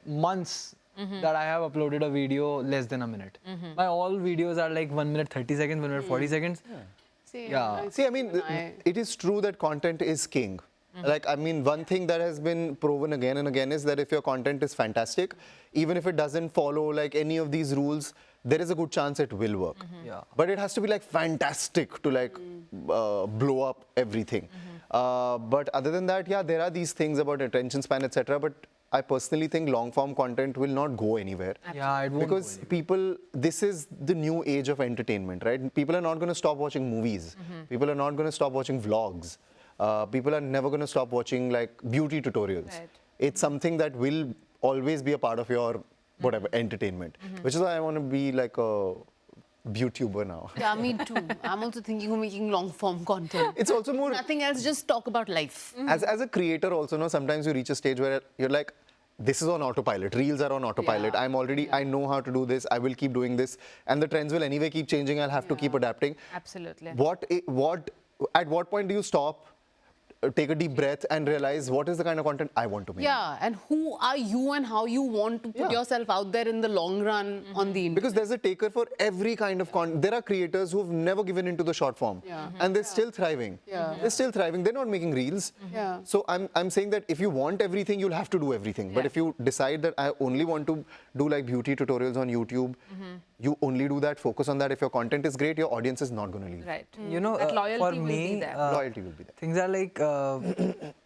months that I have uploaded a video less than a minute. My all videos are like 1 minute 30 seconds, 1 minute 40 seconds. See, I mean, it is true that content is king. Like, I mean, one thing that has been proven again and again is that if your content is fantastic, even if it doesn't follow like any of these rules, there is a good chance it will work. But it has to be like fantastic to like blow up everything. But other than that, there are these things about attention span, etc. But I personally think long form content will not go anywhere. Yeah, it won't because people, this is the new age of entertainment, right? People are not going to stop watching movies. People are not going to stop watching vlogs. People are never going to stop watching like beauty tutorials. It's something that will always be a part of your whatever entertainment, which is why I want to be like a YouTuber now. Yeah, me too. I'm also thinking of making long form content. It's also more nothing else, just talk about life. As a creator also, sometimes you reach a stage where you're like, this is on autopilot. Reels are on autopilot. I'm already, I know how to do this. I will keep doing this. And the trends will anyway keep changing. I'll have to keep adapting. Absolutely. At what point do you stop, take a deep breath and realize what is the kind of content I want to make? Yeah, and who are you and how you want to put yourself out there in the long run on the internet. Because there's a taker for every kind of content. There are creators who've never given into the short form and they're still thriving. They're still thriving. They're not making reels. So I'm saying that if you want everything, you'll have to do everything. But if you decide that I only want to do like beauty tutorials on YouTube, you only do that, focus on that. If your content is great, your audience is not going to leave. Right. That loyalty for will me, be there. Loyalty will be there. Things are like,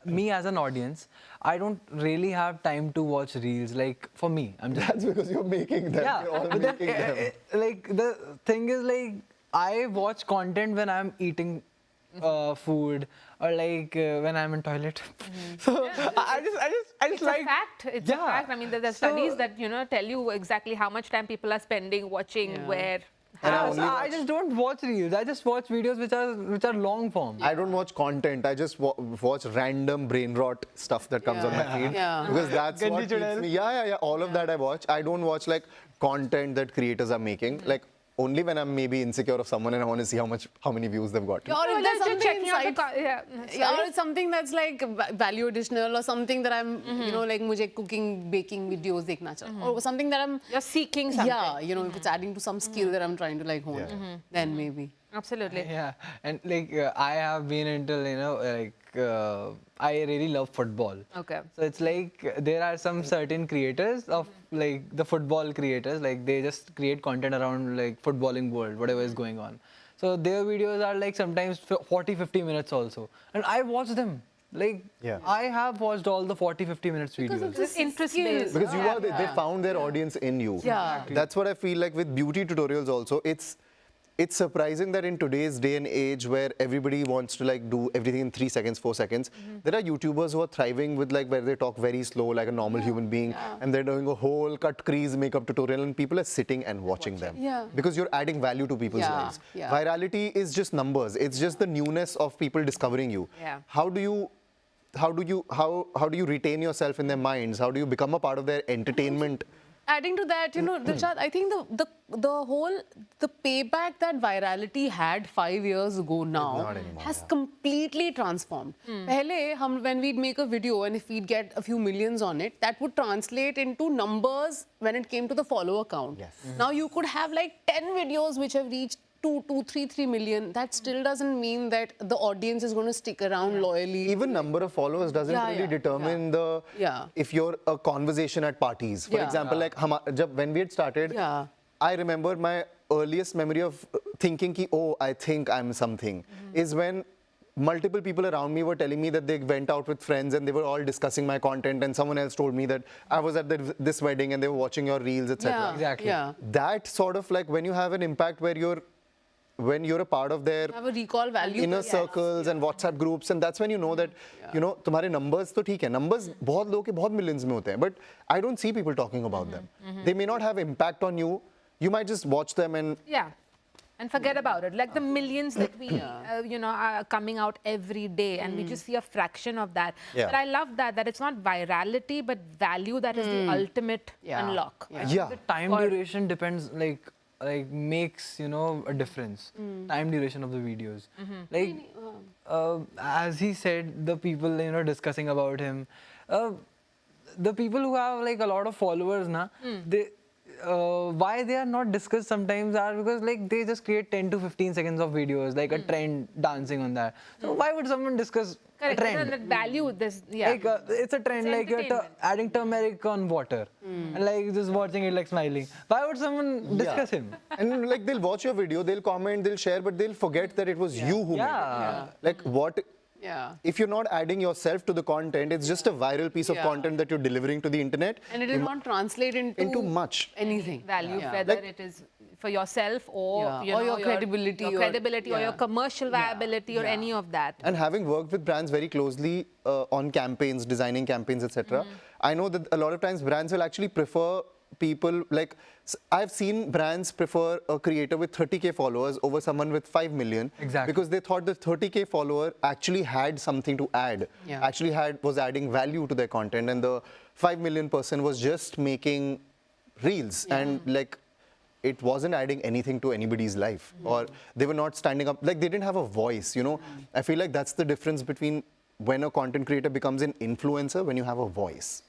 me as an audience, I don't really have time to watch reels. Like for me, I'm just... That's because you're making them. Yeah, you're all but making then, them. like the thing is like, I watch content when I'm eating food or like when I'm in toilet. So I just It's like... a fact. It's a fact. I mean, there are studies that, tell you exactly how much time people are spending watching where. I just don't watch reels. I just watch videos which are long form. I don't watch content. I just watch random brain rot stuff that comes on my feed. Because that's what keeps me. All of that I watch. I don't watch like content that creators are making. Like only when I'm maybe insecure of someone and I want to see how many views they've got. Or if there's something checking out the inside, or it's something that's like value additional, or something that I'm, you know, like mujhe cooking, baking videos dekhna chahta, or something that I'm. You're seeking something. Yeah, you know, if it's adding to some skill that I'm trying to like hone, then maybe. Absolutely. Yeah, and like I have been into, you know, like I really love football. Okay. So it's like there are some certain creators of like the football creators, like they just create content around like footballing world, whatever is going on. So their videos are like sometimes 40-50 minutes also, and I watch them. Like I have watched all the 40-50 minutes videos. This interest based. Because they found their audience in you. Yeah. That's what I feel like with beauty tutorials also. It's surprising that in today's day and age where everybody wants to like do everything in 3 seconds, 4 seconds, there are YouTubers who are thriving with like where they talk very slow like a normal human being, and they're doing a whole cut crease makeup tutorial and people are sitting and watching them. Yeah. Because you're adding value to people's lives. Yeah. Virality is just numbers. It's just the newness of people discovering you. Yeah. How do you retain yourself in their minds? How do you become a part of their entertainment? Adding to that, you know, Dilshad, I think the payback that virality had 5 years ago now has completely transformed. Pehle, when we'd make a video and if we'd get a few millions on it, that would translate into numbers when it came to the follower count. Yes. Now you could have like 10 videos which have reached 3 million. That still doesn't mean that the audience is going to stick around loyally. Even number of followers doesn't really determine the if you're a conversation at parties. For example, like when we had started, I remember my earliest memory of thinking ki, oh, I think I'm something, is when multiple people around me were telling me that they went out with friends and they were all discussing my content, and someone else told me that I was at this wedding and they were watching your reels, etc. Exactly. Yeah. That sort of like when you have an impact where when you're a part of their Have a recall value. inner circles and WhatsApp groups, and that's when you know that you know तुम्हारे numbers तो ठीक है, numbers बहुत लोगों के बहुत millions में होते हैं, but I don't see people talking about them. They may not have impact on you. You might just watch them and and forget about it. Like the millions that we, you know, are coming out every day, and we just see a fraction of that. Yeah. But I love that it's not virality, but value that is the ultimate unlock. The time duration depends, like makes, you know, a difference. Time duration of the videos. Like as he said, the people, you know, discussing about him, the people who have like a lot of followers na, they why they are not discussed sometimes are because like they just create 10 to 15 seconds of videos, like a trend dancing on that. So why would someone discuss a trend? That value this, Like it's a trend, It's like you're adding turmeric on water and like just watching it like smiling. Why would someone discuss him? and like they'll watch your video, they'll comment, they'll share, but they'll forget that it was you who made it. Like what? If you're not adding yourself to the content, it's just a viral piece of content that you're delivering to the internet. And it will not translate into much. anything. Value, whether it is for yourself or, you know, your credibility, or your commercial viability or any of that. And having worked with brands very closely on campaigns, designing campaigns, etc., I know that a lot of times brands will actually prefer people like I've seen brands prefer a creator with 30K followers over someone with 5 million. Exactly. Because they thought the 30K follower actually had something to add, was adding value to their content, and the 5 million person was just making reels and like it wasn't adding anything to anybody's life, or they were not standing up, like they didn't have a voice, you know. I feel like that's the difference between when a content creator becomes an influencer, when you have a voice.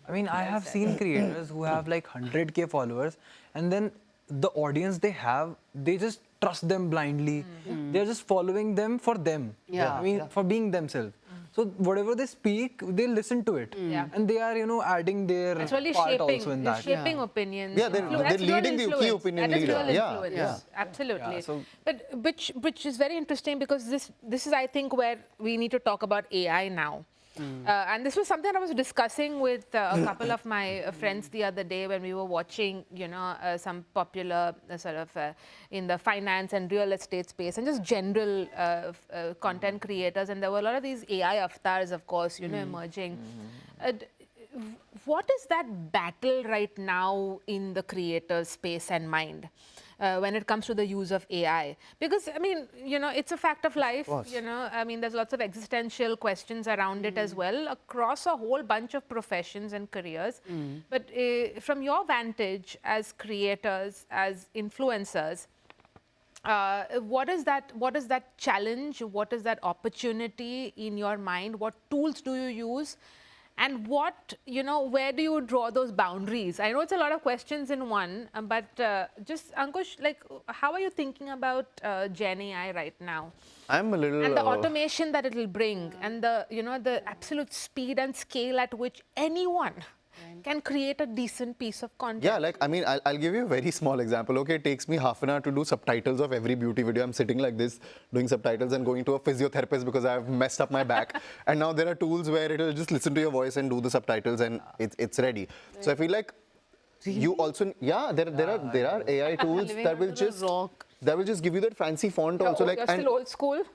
I mean, I have seen creators who have like 100K followers, and then the audience they have, they just trust them blindly. They're just following them for them. I mean, for being themselves. So whatever they speak, they listen to it. And they are, you know, adding their Actually part also in that. shaping opinions. Yeah, they're leading the key opinion leader. That is real influence. Absolutely. But which is very interesting, because this is, I think, where we need to talk about AI now. And this was something I was discussing with a couple of my friends the other day when we were watching, you know, some popular sort of in the finance and real estate space and just general content creators. And there were a lot of these AI avatars, of course, you know, emerging. What is that battle right now in the creator space and mind? when it comes to the use of AI? Because, I mean, you know, it's a fact of life, course. you know, I mean, there's lots of existential questions around it as well, across a whole bunch of professions and careers. But from your vantage as creators, as influencers, what is that challenge? What is that opportunity in your mind? What tools do you use? And what, you know, where do you draw those boundaries? I know it's a lot of questions in one, but just Ankush, like, how are you thinking about Gen AI right now? I'm a little... And the automation that it'll bring, and the, you know, the absolute speed and scale at which anyone can create a decent piece of content. Yeah, like, I mean, I'll give you a very small example. Okay, it takes me half an hour to do subtitles of every beauty video. I'm sitting like this, doing subtitles and going to a physiotherapist because I've messed up my back. And now there are tools where it'll just listen to your voice and do the subtitles and it's ready. So I feel like you also, yeah, there are AI tools that will just give you that fancy font also. Like, You're still old school?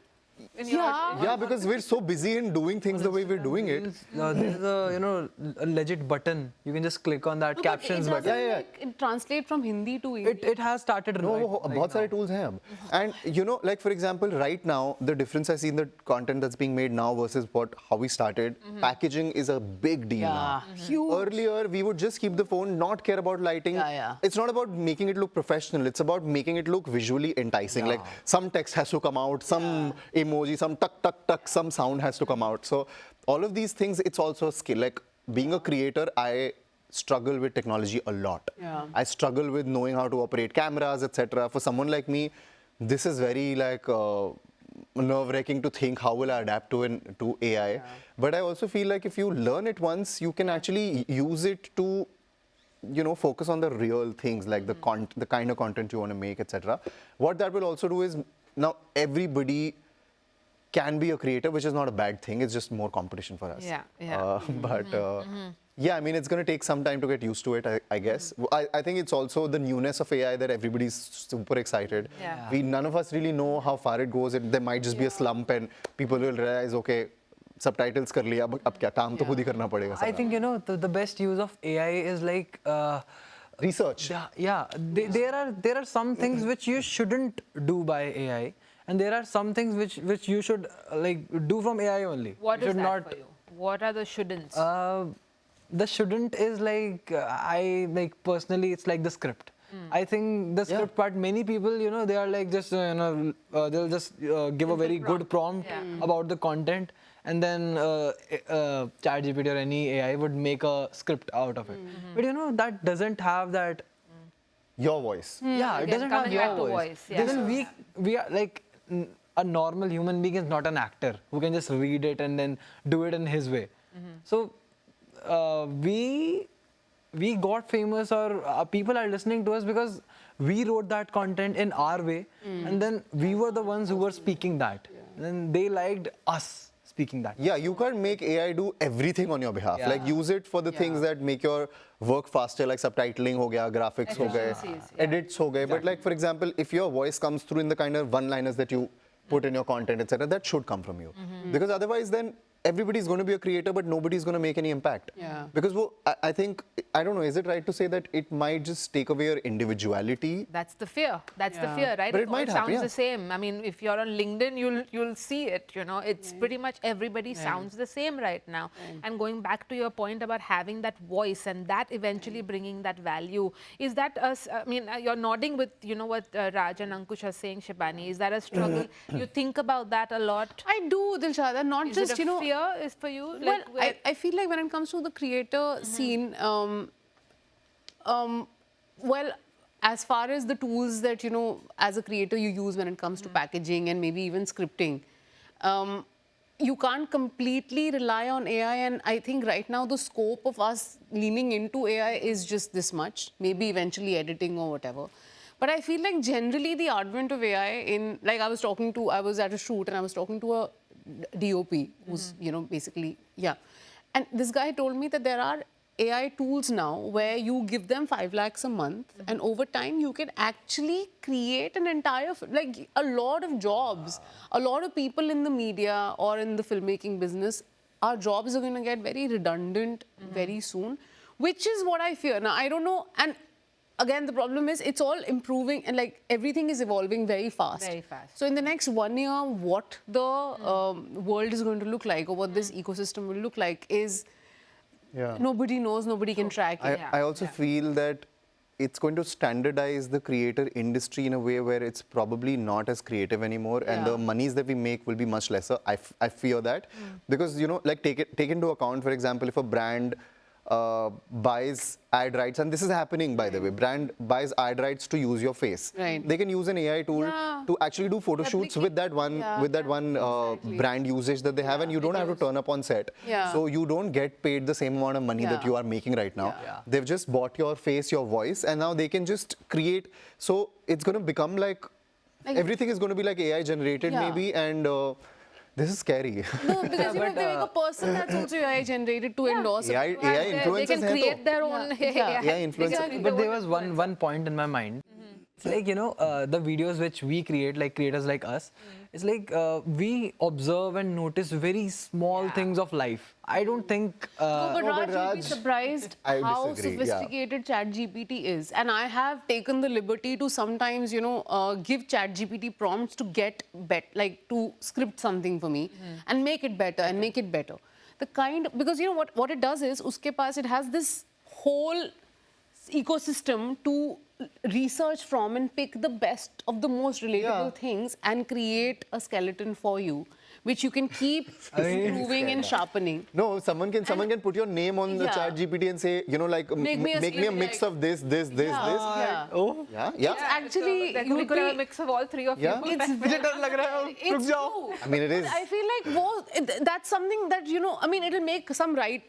yeah, because we're so busy in doing things the way we're doing it. There's a, you know, a legit button. You can just click on that No, captions but it button. doesn't, like, it translate from Hindi to English. It has started. No, right बहुत सारे tools हैं अब. And you know, like for example, right now, the difference I see in the content that's being made now versus how we started, packaging is a big deal now. Huge. Earlier, we would just keep the phone, not care about lighting. It's not about making it look professional. It's about making it look visually enticing. Like some text has to come out, some emoji, some tuck, tuck, tuck, some sound has to come out. So all of these things, it's also a skill. Like being a creator, I struggle with technology a lot. I struggle with knowing how to operate cameras, etc. For someone like me, this is very like nerve-wracking to think how will I adapt to AI. But I also feel like if you learn it once, you can actually use it to, you know, focus on the real things like the kind of content you want to make, etc. What that will also do is now everybody can be a creator, which is not a bad thing. It's just more competition for us. Yeah, I mean, it's going to take some time to get used to it, I guess. I think it's also the newness of AI that everybody's super excited. None of us really know how far it goes. There might just be a slump and people will realize, okay, subtitles kar liya, ab kya kaam to khud hi karna padega. I think, you know, the best use of AI is like research. There are some things which you shouldn't do by AI, and there are some things which you should like do from AI only. What is that for you? What are the shouldn'ts? The shouldn't is like I like personally it's like the script. I think the script part, many people, you know, they are like just you know they'll just give a very good prompt about the content, and then ChatGPT or any AI would make a script out of it. But you know that doesn't have that your voice. Yeah, it doesn't have your voice. Then we are like a normal human being is not an actor who can just read it and then do it in his way. So we got famous, or people are listening to us because we wrote that content in our way, and then we were the ones who were speaking that. And then they liked us speaking that. Yeah, you can't make AI do everything on your behalf. Like use it for the things that make your work faster, like subtitling ho gaya, graphics ho gaye, edits ho gaye. But like for example, if your voice comes through in the kind of one-liners that you put in your content, etc., that should come from you. Because otherwise then everybody's going to be a creator, but nobody's going to make any impact. Because I think, I don't know, is it right to say that it might just take away your individuality? That's the fear. That's the fear, right? But it might happen, sounds the same. I mean, if you're on LinkedIn, you'll see it. You know, it's pretty much everybody sounds the same right now. And going back to your point about having that voice and that eventually bringing that value, is that us? I mean, you're nodding with what Raj and Ankush are saying, Shibani. Is that a struggle? You think about that a lot? I do, Dilshad, and not is just, it a fear is for you? Well, I feel like when it comes to the creator scene, well, as far as the tools that, as a creator you use when it comes to packaging and maybe even scripting, you can't completely rely on AI. And I think right now the scope of us leaning into AI is just this much, maybe eventually editing or whatever. But I feel like generally the advent of AI like I was at a shoot and I was talking to a DOP who's, basically, and this guy told me that there are AI tools now where you give them 5 lakhs a month and over time you can actually create an entire, like a lot of jobs, a lot of people in the media or in the filmmaking business, our jobs are going to get very redundant very soon, which is what I fear. Now, I don't know, and again, the problem is it's all improving and like everything is evolving very fast. Very fast. So in the next 1 year, what the world is going to look like or what this ecosystem will look like is nobody knows, nobody can track it. I also feel that it's going to standardize the creator industry in a way where it's probably not as creative anymore, and the monies that we make will be much lesser. I fear that because, you know, like take into account, for example, if a brand buys ad rights, and this is happening, by the way, brand buys ad rights to use your face. Right. They can use an AI tool to actually do photo shoots with that one brand usage that they have, and you don't have to turn up on set. So you don't get paid the same amount of money that you are making right now. They've just bought your face, your voice, and now they can just create. So it's going to become like everything is going to be like AI generated maybe, and this is scary. No, because you know, if they make a person that's also AI generated to endorse it. AI influencers They can create their own AI influencers. Exactly. But there was one point in my mind. It's like, you know, the videos which we create, like creators like us, it's like we observe and notice very small things of life. I don't think... No, but No, but Raj, you'll be Raj, surprised I how disagree, sophisticated ChatGPT is. And I have taken the liberty to sometimes, you know, give ChatGPT prompts to get like to script something for me and make it better and make it better. The kind, because you know what it does is, uske paas it has this whole ecosystem to research from and pick the best of the most relatable things and create a skeleton for you, which you can keep improving and sharpening. No, someone can put your name on the chat GPT and say, you know, like make me a mix of this. Oh, Yeah. It's actually, we could have a mix of all three of you. It's true. I mean, it is. I feel like that's something that, you know, I mean, it'll make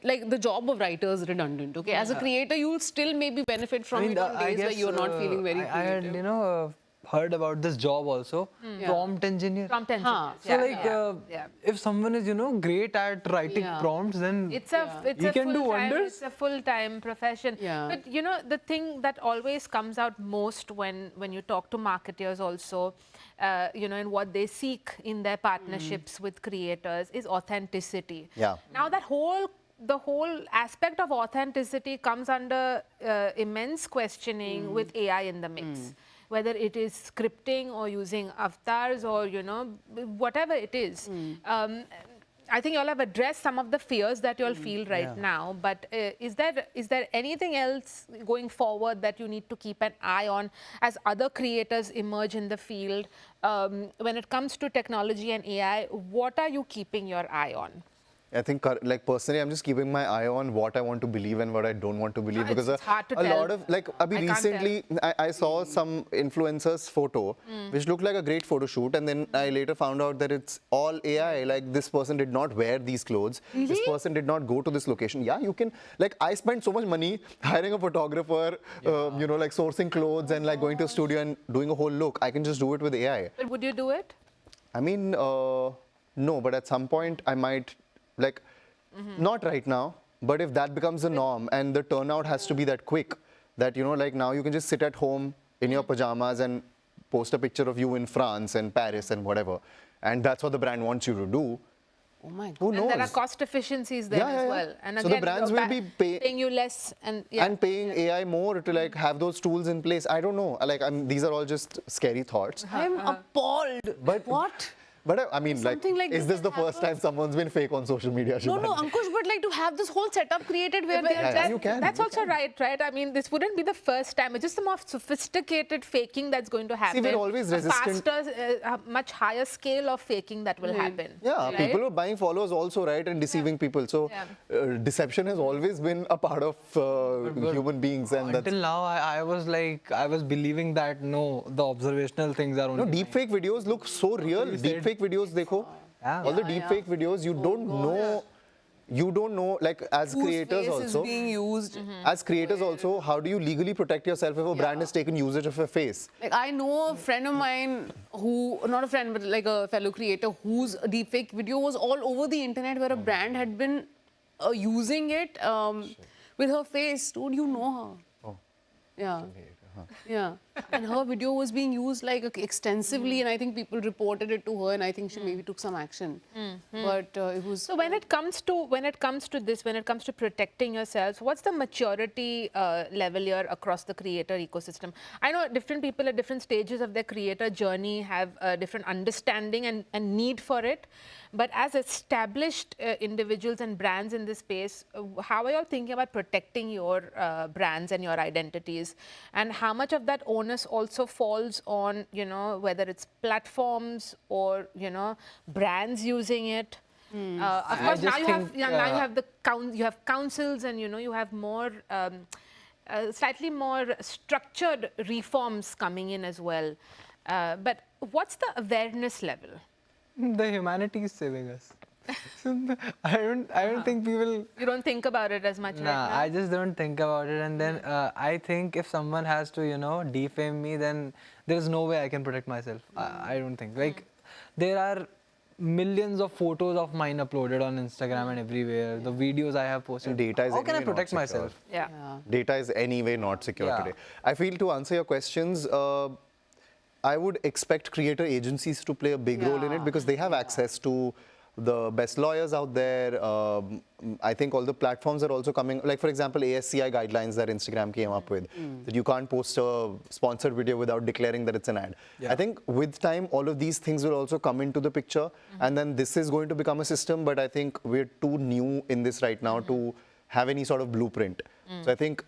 like the job of writers redundant, okay? As a creator, you'll still maybe benefit from it on days where you're not feeling very creative. I had, you know, heard about this job also, prompt engineer. Prompt engineers. So if someone is, you know, great at writing prompts, then It's a can do full-time, wonders. it's a full-time profession. But you know, the thing that always comes out most when you talk to marketers also, you know, and what they seek in their partnerships with creators is authenticity. Now the whole aspect of authenticity comes under immense questioning with AI in the mix. Whether it is scripting or using avatars or, you know, whatever it is. I think you all have addressed some of the fears that you all feel right now, but is there anything else going forward that you need to keep an eye on as other creators emerge in the field? When it comes to technology and AI, what are you keeping your eye on? I think, like, personally, I'm just keeping my eye on what I want to believe and what I don't want to believe. Because it's hard to a tell. lot of, like, recently, I saw some influencer's photo, which looked like a great photo shoot. And then I later found out that it's all AI. Like, this person did not wear these clothes. This person did not go to this location. Yeah, you can, like, I spent so much money hiring a photographer, you know, like sourcing clothes and like going to a studio and doing a whole look. I can just do it with AI. But would you do it? I mean, no, but at some point I might. Like, not right now, but if that becomes the norm and the turnout has to be that quick, that, you know, like now you can just sit at home in your pajamas and post a picture of you in France and Paris and whatever. And that's what the brand wants you to do. Oh my God. Who knows? And there are cost efficiencies there as well. And So again, the brands will be paying you less and paying AI more to like have those tools in place. I don't know. Like, these are all just scary thoughts. I'm appalled. But what? But I mean, like, Something like is this this the can first happen? time someone's been fake on social media? No, Shibani? Ankush, but like to have this whole setup created where they are you can. That's also right? I mean, this wouldn't be the first time. It's just a more sophisticated faking that's going to happen. we're always resistant. A faster, a much higher scale of faking that will happen. Yeah, right? people are buying followers also, right, and deceiving people. So deception has always been a part of human beings, and until now, I was believing that no, the observational things are only. no, deepfake videos look so real. Deepfake videos, dekho. All the deepfake videos, you don't know. You don't know, like, as whose creators face also. is being used. As creators also, how do you legally protect yourself if a brand has taken usage of your face? Like, I know a friend of mine who, not a friend, but like a fellow creator whose deepfake video was all over the internet where a brand had been using it with her face. Dude, you know her. Oh. Yeah. Yeah. And her video was being used like extensively, and I think people reported it to her, and I think she maybe took some action. But it was. So when it comes to this, when it comes to protecting yourselves, what's the maturity level here across the creator ecosystem? I know different people at different stages of their creator journey have a different understanding and need for it. But as established individuals and brands in this space, how are you all thinking about protecting your brands and your identities? And how much of that onus also falls on, whether it's platforms or, brands using it? Of course, now you have you have councils, and you have more slightly more structured reforms coming in as well. But what's the awareness level? The humanity is saving us. I don't think people. You don't think about it as much right Nah, now? I just don't think about it. And then I think if someone has to, defame me, then there is no way I can protect myself. I don't think. Like, there are millions of photos of mine uploaded on Instagram and everywhere. The videos I have posted. Data is How can I anyway not protect secure. myself? Yeah. Data is anyway not secure Yeah. today. I feel to answer your questions, I would expect creator agencies to play a big role in it because they have access to the best lawyers out there. I think all the platforms are also coming, like for example, ASCI guidelines that Instagram came up with, that you can't post a sponsored video without declaring that it's an ad. Yeah. I think with time, all of these things will also come into the picture, and then this is going to become a system, but I think we're too new in this right now to have any sort of blueprint. So I think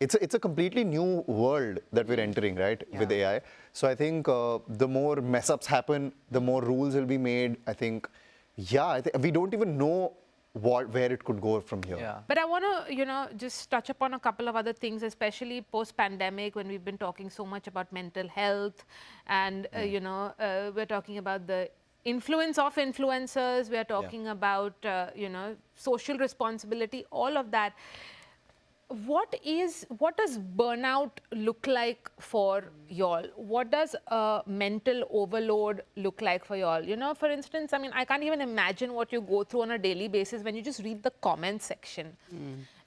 it's a completely new world that we're entering, right, with AI. So I think the more mess ups happen, the more rules will be made. I think, we don't even know where it could go from here. Yeah. But I want to, just touch upon a couple of other things, especially post-pandemic, when we've been talking so much about mental health, and we're talking about the influence of influencers. We're talking about social responsibility, all of that. What does burnout look like for y'all? What does mental overload look like for y'all? For instance, I mean, I can't even imagine what you go through on a daily basis when you just read the comment section.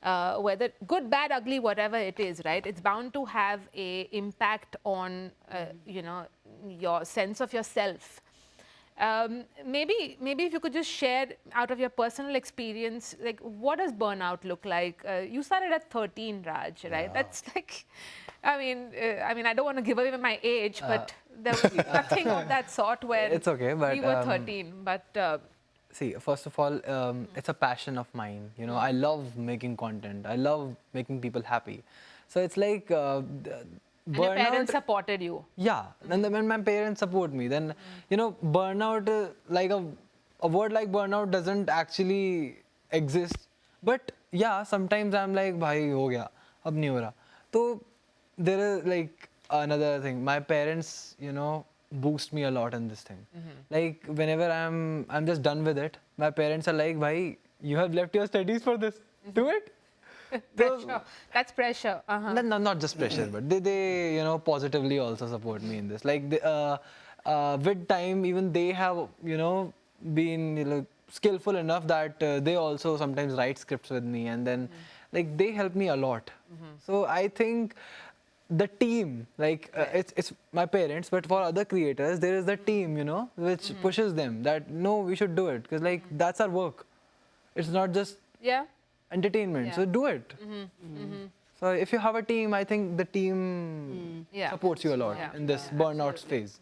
Whether good, bad, ugly, whatever it is, right? It's bound to have a impact on, your sense of yourself. Maybe if you could just share out of your personal experience, like what does burnout look like? You started at 13, Raj, right? Yeah. That's like, I mean, I don't want to give away my age, but there was nothing of that sort when It's okay, but, we were 13. But See, first of all, it's a passion of mine. I love making content. I love making people happy. So it's like and your parents supported you. Yeah, and then when my parents support me, then burnout, like a word like burnout doesn't actually exist. But yeah, sometimes I'm like, bhai, ho gaya, ab nahi ho raha. So there is like another thing. My parents, boost me a lot in this thing. Like whenever I'm just done with it, my parents are like, bhai, you have left your studies for this. Do it. Pressure. That's pressure. Not just pressure, but they positively also support me in this. Like with time, even they have been skillful enough that they also sometimes write scripts with me, and then like they help me a lot. So I think the team, like it's my parents, but for other creators, there is the team, which pushes them that no, we should do it because like that's our work. It's not just entertainment, so do it. So if you have a team, I think the team supports you a lot in this burnout phase.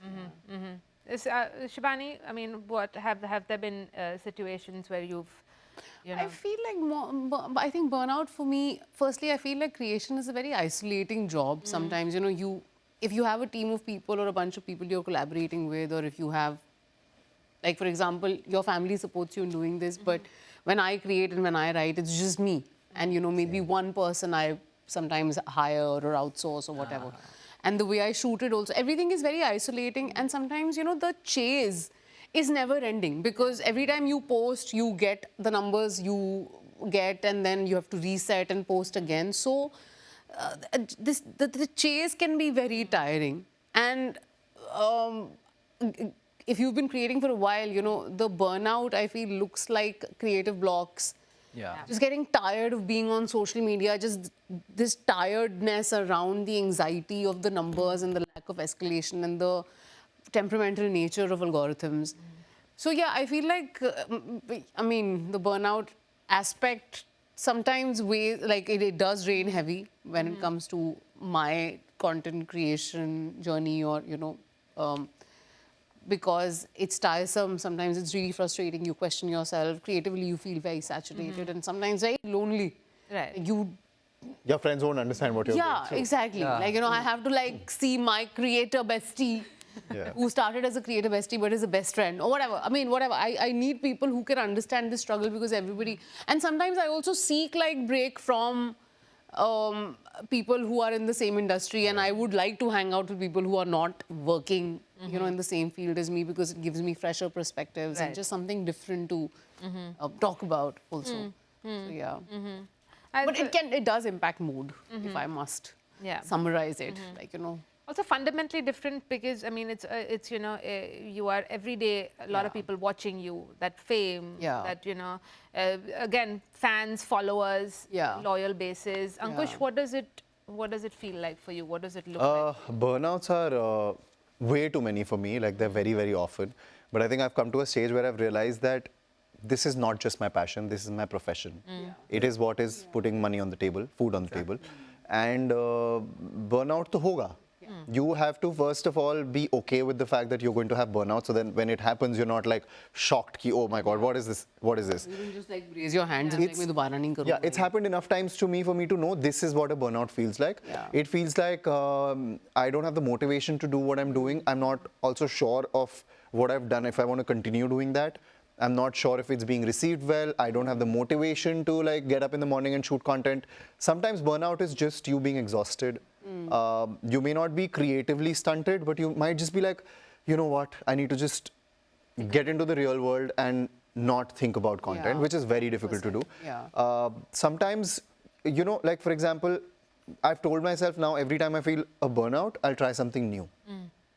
Shibani, I mean, what have there been situations where you've, I feel like I think burnout for me, firstly, I feel like creation is a very isolating job. Sometimes, if you have a team of people or a bunch of people you're collaborating with, or if you have, like, for example, your family supports you in doing this, but when I create and when I write, it's just me. And, maybe one person I sometimes hire or outsource or whatever. And the way I shoot it also, everything is very isolating. And sometimes, the chase is never ending because every time you post, you get the numbers you get, and then you have to reset and post again. So the chase can be very tiring. And if you've been creating for a while, the burnout, I feel, looks like creative blocks. Yeah. Just getting tired of being on social media, just this tiredness around the anxiety of the numbers and the lack of escalation and the temperamental nature of algorithms. So yeah, I feel like, I mean, the burnout aspect sometimes it does rain heavy when it comes to my content creation journey, or because it's tiresome. Sometimes it's really frustrating. You question yourself. Creatively, you feel very saturated and sometimes very lonely. Right. Your friends won't understand what you're going Yeah, through. exactly. Yeah. Like, I have to see my creator bestie Yeah. who started as a creator bestie but is a best friend or whatever. I mean, whatever. I need people who can understand this struggle, because everybody... And sometimes I also seek break from people who are in the same industry, and I would like to hang out with people who are not working, in the same field as me, because it gives me fresher perspectives and Right. just something different to talk about also. So yeah. But it does impact mood, if I must Yeah. summarize it. Also fundamentally different because, I mean, it's you are every day, a lot of Yeah. people watching you, that fame, Yeah. that, again, fans, followers, Yeah. loyal bases. Ankush, Yeah. what does it feel like for you? What does it look like? Burnouts are way too many for me. Like, they're very, very often. But I think I've come to a stage where I've realized that this is not just my passion, this is my profession. It is what is putting money on the table, food on the table. And burnout to hoga. You have to first of all be okay with the fact that you're going to have burnout. So then when it happens, you're not like shocked ki, oh my God, what is this? What is this? You can just raise your hands and It's- मैं दोबारा नहीं करूँगा. Yeah, it's happened enough times to me for me to know this is what a burnout feels like. Yeah. It feels like I don't have the motivation to do what I'm doing. I'm not also sure of what I've done if I want to continue doing that. I'm not sure if it's being received well. I don't have the motivation to get up in the morning and shoot content. Sometimes burnout is just you being exhausted. You may not be creatively stunted, but you might just be like, you know what, I need to just get into the real world and not think about content, Yeah. which is very difficult to do. Yeah. Sometimes, like for example, I've told myself now every time I feel a burnout, I'll try something new.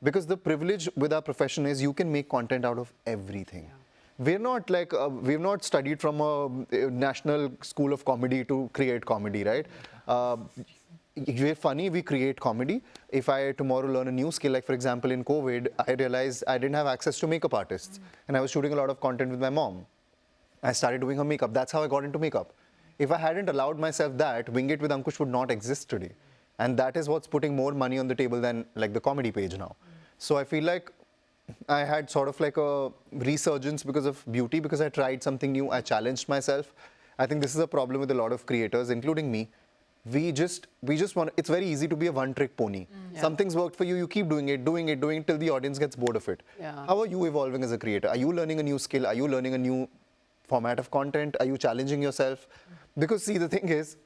Because the privilege with our profession is you can make content out of everything. We're not we've not studied from a national school of comedy to create comedy, right? We're funny, we create comedy. If I tomorrow learn a new skill, like for example in COVID, I realized I didn't have access to makeup artists. And I was shooting a lot of content with my mom. I started doing her makeup. That's how I got into makeup. If I hadn't allowed myself that, Wing It with Ankush would not exist today. And that is what's putting more money on the table than the comedy page now. So I feel like I had sort of a resurgence because of beauty, because I tried something new, I challenged myself. I think this is a problem with a lot of creators, including me. We just want, it's very easy to be a one-trick pony. Yeah. Something's worked for you, you keep doing it till the audience gets bored of it. Yeah. How are you evolving as a creator? Are you learning a new skill? Are you learning a new format of content? Are you challenging yourself? Because see, the thing is,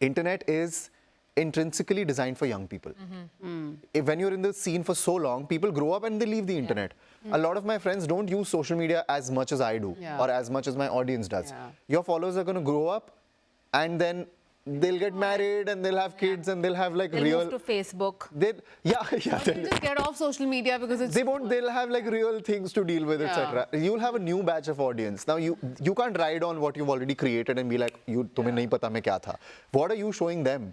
internet is intrinsically designed for young people. When you're in the scene for so long, people grow up and they leave the internet. A lot of my friends don't use social media as much as I do, Yeah. or as much as my audience does. Yeah. Your followers are going to grow up and then they'll get married and they'll have kids and they'll have They'll real... move to Facebook. Yeah. You just get off social media because it's... They'll have real things to deal with, Yeah. etc. You'll have a new batch of audience. Now you can't ride on what you've already created and be like, तुम्हें नहीं पता मैं क्या था. What are you showing them?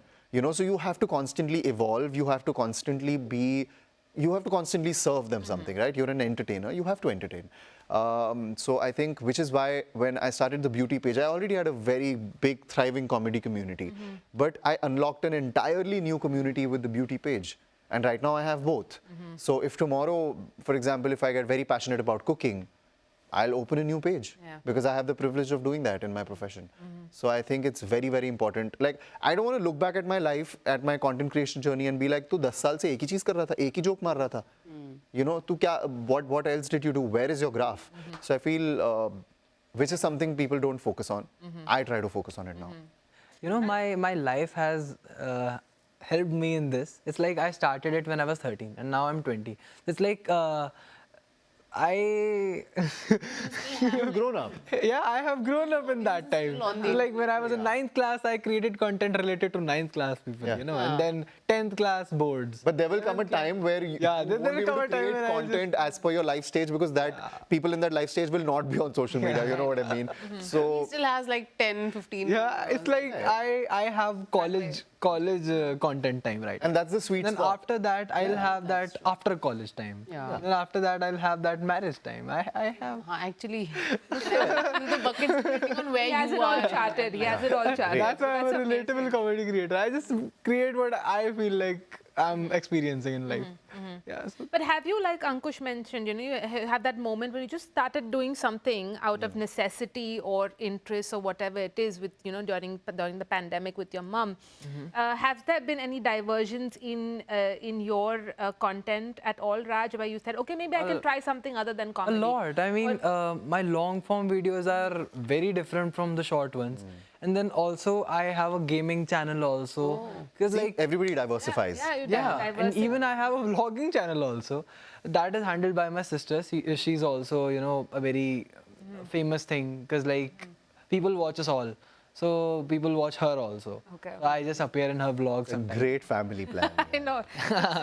So you have to constantly evolve. You have to constantly serve them something, right? You're an entertainer. You have to entertain. So I think, which is why when I started the beauty page, I already had a very big, thriving comedy community. But I unlocked an entirely new community with the beauty page. And right now I have both. So if tomorrow, for example, if I get very passionate about cooking, I'll open a new page because I have the privilege of doing that in my profession. So I think it's very, very important. I don't want to look back at my life, at my content creation journey and be like, "Tu 10 साल से एक ही चीज कर रहा था, एक ही joke मार रहा था." Tu what else did you do? Where is your graph? So I feel, which is something people don't focus on. I try to focus on it now. My life has helped me in this. It's like I started it when I was 13 and now I'm 20. It's like I You've grown up. yeah, I have grown up in that time. Like when I was in ninth class, I created content related to ninth class people, Yeah. you know, and then 10th class boards. But there will come a time where you, Yeah, you there won't will be able come to a time create when I'll content as per your life stage because that people in that life stage will not be on social media. You know what I mean? So Still has like 10, 15. Yeah, it's like I have college content time right. and that's the sweet Then spot. after that, I'll have that after college time. Yeah. Then after that, I'll have that marriage time. I have. Actually, the bucket's depending on where He has you it all are. charted. He has it all charted. That's why I'm a amazing. relatable comedy creator. I just create what I feel like I'm experiencing in life. Yeah. So But have you, like Ankush mentioned, you know, you have that moment when you just started doing something out of necessity or interest or whatever it is with, you know, during the pandemic with your mom. Have there been any diversions in your content at all, Raj, where you said, okay, maybe I can try something other than a comedy? lot. I mean, my long form videos are very different from the short ones. And then also I have a gaming channel also. Because See, like everybody diversifies. Yeah, you yeah, and diversify. even I have a vlogging channel also. That is handled by my sister. She's also, you know, a very famous thing because like people watch us all. So people watch her also. Okay. So I just appear in her vlogs A sometimes. great family plan. I know.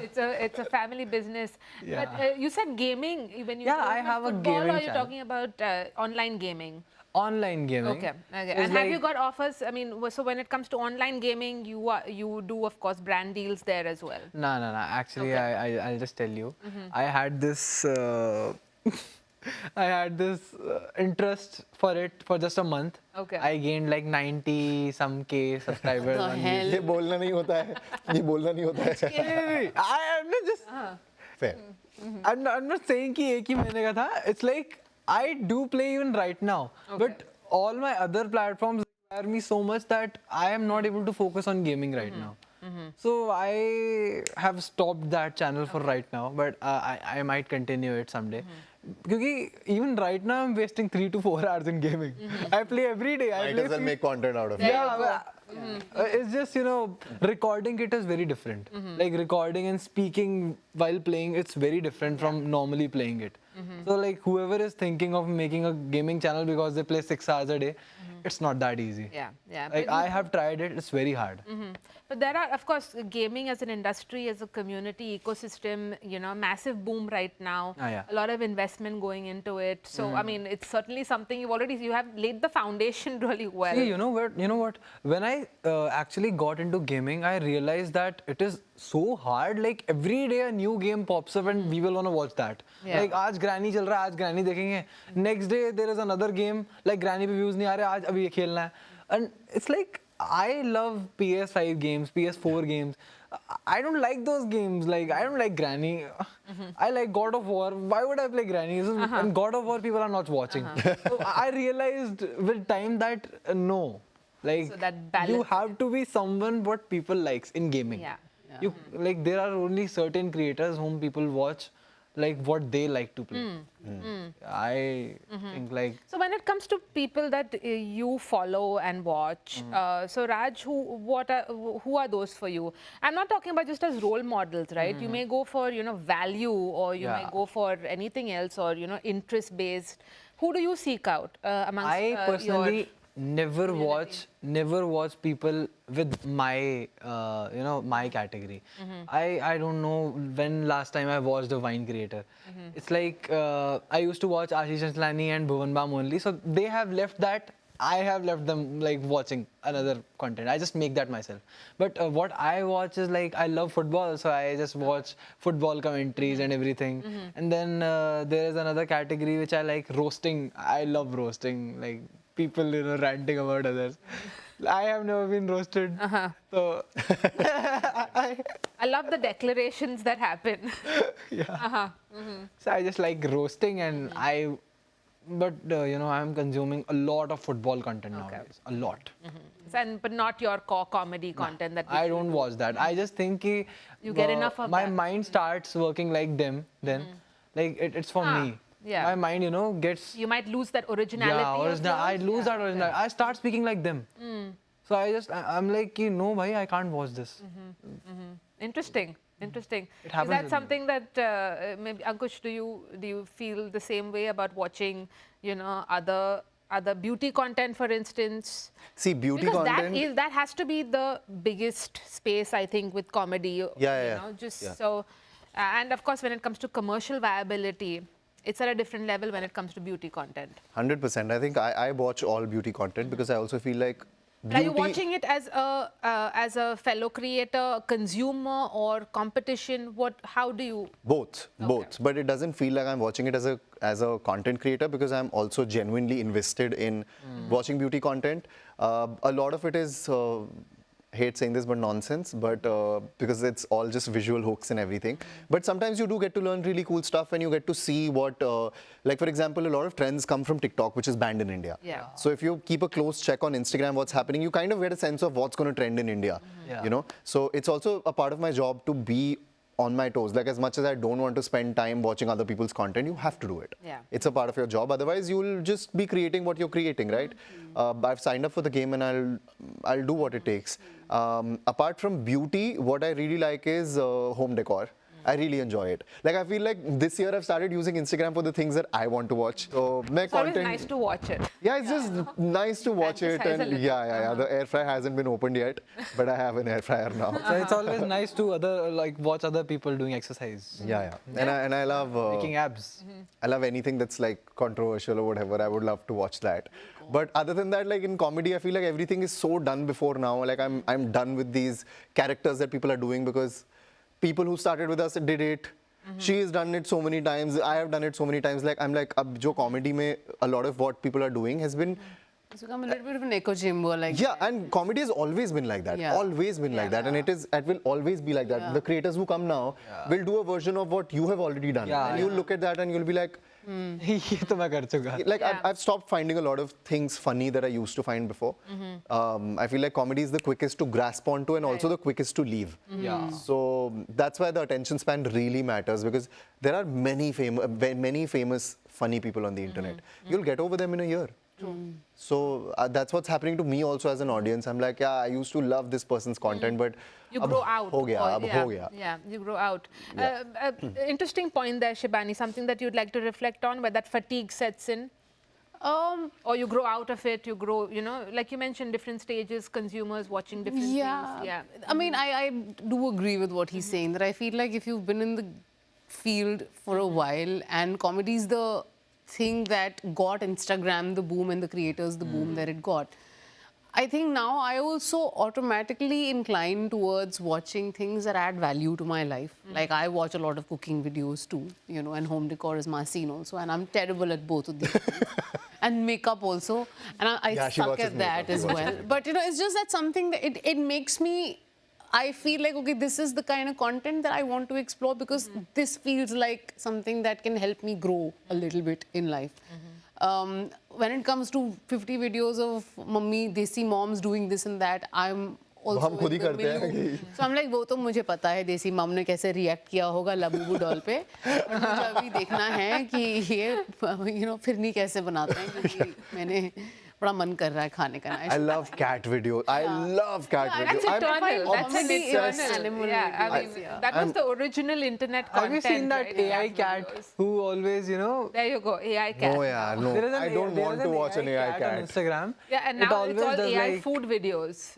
It's a family business. Yeah. But you said gaming. When you Yeah, talking I about have a football, gaming or are you channel. talking about online gaming? Online gaming. Okay. Okay. is And have you like- got offers? I mean, so when it comes to online gaming, you do of course brand deals there as well. No. Actually, Okay. I'll just tell you. I had this. I had this interest for it for just a month. Okay. I gained like 90 some K subscribers. The on hell? ये बोलना नहीं होता है. ये बोलना नहीं होता है. I am not just. Fair. I'm not saying कि एक ही महीने का था. It's like I do play even right now, but all my other platforms require me so much that I am not able to focus on gaming right now. So I have stopped that channel for right now, but I might continue it someday. Because even right now I'm wasting 3 to 4 hours in gaming. I play every day. I Might play as well few- make content out of it. yeah, it's just, you know, recording it is very different. Like recording and speaking while playing, it's very different from normally playing it. So like whoever is thinking of making a gaming channel because they play 6 hours a day, it's not that easy. Yeah. Yeah. Like I have tried it, it's very hard. But there are, of course, gaming as an industry, as a community ecosystem, you know, massive boom right now. Yeah. A lot of investment going into it. So, I mean, it's certainly something you have laid the foundation really well. See, you know what? When I actually got into gaming, I realized that it is so hard. Like every day a new game pops up and we will wanna watch that. Yeah. Like आज Granny चल रहा है, आज Granny देखेंगे. Next day there is another game like Granny पे views नहीं आ रहे, आज अभी ये खेलना है. And it's like I love PS5 games, PS4 games. I don't like those games. Like I don't like Granny. I like God of War. Why would I play Granny? And God of War people are not watching. So I realized with time that no, like So that you balance- have to be someone what people likes in gaming. Yeah. You like there are only certain creators whom people watch, like what they like to play. I think like So when it comes to people that you follow and watch, so Raj, who are those for you? I'm not talking about just as role models, right? You may go for, you know, value, or you may Yeah. go for anything else, or, you know, interest based. Who do you seek out amongst I personally your never watch people with my my category. I don't know when last time I watched a Vine creator. It's like I used to watch Ashish Anslani and Bhuvan Bam only, so they have left that. I have left them like watching another content. I just make that myself. But what I watch is like I love football, so I just watch football commentaries and everything. And then there is another category which I like, roasting. I love roasting, like people, you know, ranting about others. I have never been roasted, so I love the declarations that happen. so I just like roasting, and but you know, I'm consuming a lot of football content nowadays, a lot. But not your core comedy content that I don't watch that. I just think ki, You get enough of my that. mind starts working like them. Then, like it's for me. yeah. My mind, you know, gets you might lose that originality. yeah, of original. I yours. lose that original. I start speaking like them. So I'm like, ki, no, bhai, I can't watch this. Interesting. Interesting. Is happens that with me. something that maybe Ankush, do you feel the same way about watching, other beauty content, for instance? See, beauty Because content. that has to be the biggest space, I think, with comedy. Yeah. So, and of course, when it comes to commercial viability, it's at a different level when it comes to beauty content. 100%. I think I watch all beauty content because I also feel like But are you beauty. watching it as a fellow creator, consumer, or competition? How do you? Both. But it doesn't feel like I'm watching it as a content creator because I'm also genuinely invested in watching beauty content. A lot of it is, hate saying this, but nonsense. But because it's all just visual hooks and everything. But sometimes you do get to learn really cool stuff and you get to see what, like for example, a lot of trends come from TikTok, which is banned in India. Yeah. So if you keep a close check on Instagram, what's happening, you kind of get a sense of what's going to trend in India. Yeah. You know. So it's also a part of my job to be on my toes. Like as much as I don't want to spend time watching other people's content, you have to do it. Yeah. It's a part of your job. Otherwise, you'll just be creating what you're creating, right? I've signed up for the game and I'll do what it takes. Apart from beauty, what I really like is home decor. I really enjoy it. Like I feel like this year I've started using Instagram for the things that I want to watch. So my It's always content. nice to watch it. Yeah, it's just nice to watch it, Fantasize a and little. yeah. The air fryer hasn't been opened yet, but I have an air fryer now. So it's always nice to watch other people doing exercise, Yeah. And I love making abs. I love anything that's like controversial or whatever. I would love to watch that. But other than that, like in comedy, I feel like everything is so done before now. Like I'm done with these characters that people are doing because people who started with us did it. She has done it so many times. I have done it so many times. Like I'm like, ab jo comedy mein a lot of what people are doing has been. It's become a little bit of an echo chamber, like. Yeah, and comedy has always been like that. Yeah. Always been like that, and it will always be like that. Yeah. The creators who come now will do a version of what you have already done, Yeah, and you'll look at that and you'll be like, ये तो मैं कर चुका. like Yeah. I've stopped finding a lot of things funny that I used to find before. I feel like comedy is the quickest to grasp onto and also the quickest to leave. Yeah. So that's why the attention span really matters because there are many famous funny people on the internet. You'll get over them in a year. So that's what's happening to me also as an audience. I'm like, yeah, I used to love this person's content, but You ab grow out. ho gaya, or- ab ho gaya. Yeah, you grow out. Yeah. Interesting point there, Shibani. Something that you'd like to reflect on, where that fatigue sets in, or you grow out of it. You grow, like you mentioned, different stages, consumers watching different things. Yeah. I mean, I do agree with what he's saying, that I feel like if you've been in the field for a while and comedy is the thing that got Instagram the boom and the creators the boom that it got. I think now I also automatically incline towards watching things that add value to my life. Like I watch a lot of cooking videos too, and home decor is my scene also, and I'm terrible at both of these things. And makeup also, and I Yeah, she suck watches at that makeup, as she watches well. But it's just that something that it makes me, I feel like, okay, this is the kind of content that I want to explore because this feels like something that can help me grow a little bit in life. When it comes to 50 videos of mummy, desi moms doing this and that, I'm also हम खुद ही in the करते हैं milieu. So I'm like, वो तो मुझे पता है देसी मॉम ने कैसे रिएक्ट किया होगा लबूबू डॉल पे, but मुझे अभी देखना है कि ये फिरनी कैसे बनाते हैं, क्योंकि मैंने बड़ा मन कर रहा है खाने का. I love cat videos. I love cat That's videos. eternal. That's an obsessed. eternal. Animal Yeah, I videos, mean, yeah. that was the original internet content. Have you seen that right? AI Cat cat videos. who always, There you go, AI cat. No, yeah, no. There is I don't there want is to watch an AI on cat. Instagram. Yeah, and It now always it's all does AI like, food videos.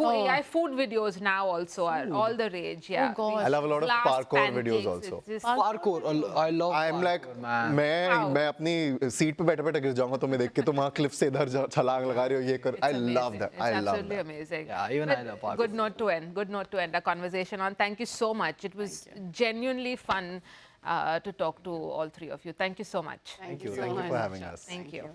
AI food videos now also are all the rage. Yeah. Oh, gosh. I love a lot of Glass parkour videos pancakes, also. it's just- Parkour. I love I'm parkour, like, man. मैं अपनी seat पे बैठे बैठे गिर जाऊंगा तो मैं देख के तुम वहाँ क्लिफ से इधर छलांग लगा रहे हो ये कर. It's I love amazing. that. It's I love absolutely that. amazing. Yeah, even But I love parkour. Good note to end. Good note to end our conversation on. Thank you so much. It was genuinely fun to talk to all three of you. Thank you so much. Thank you so Thank you much. for having us. Thank you.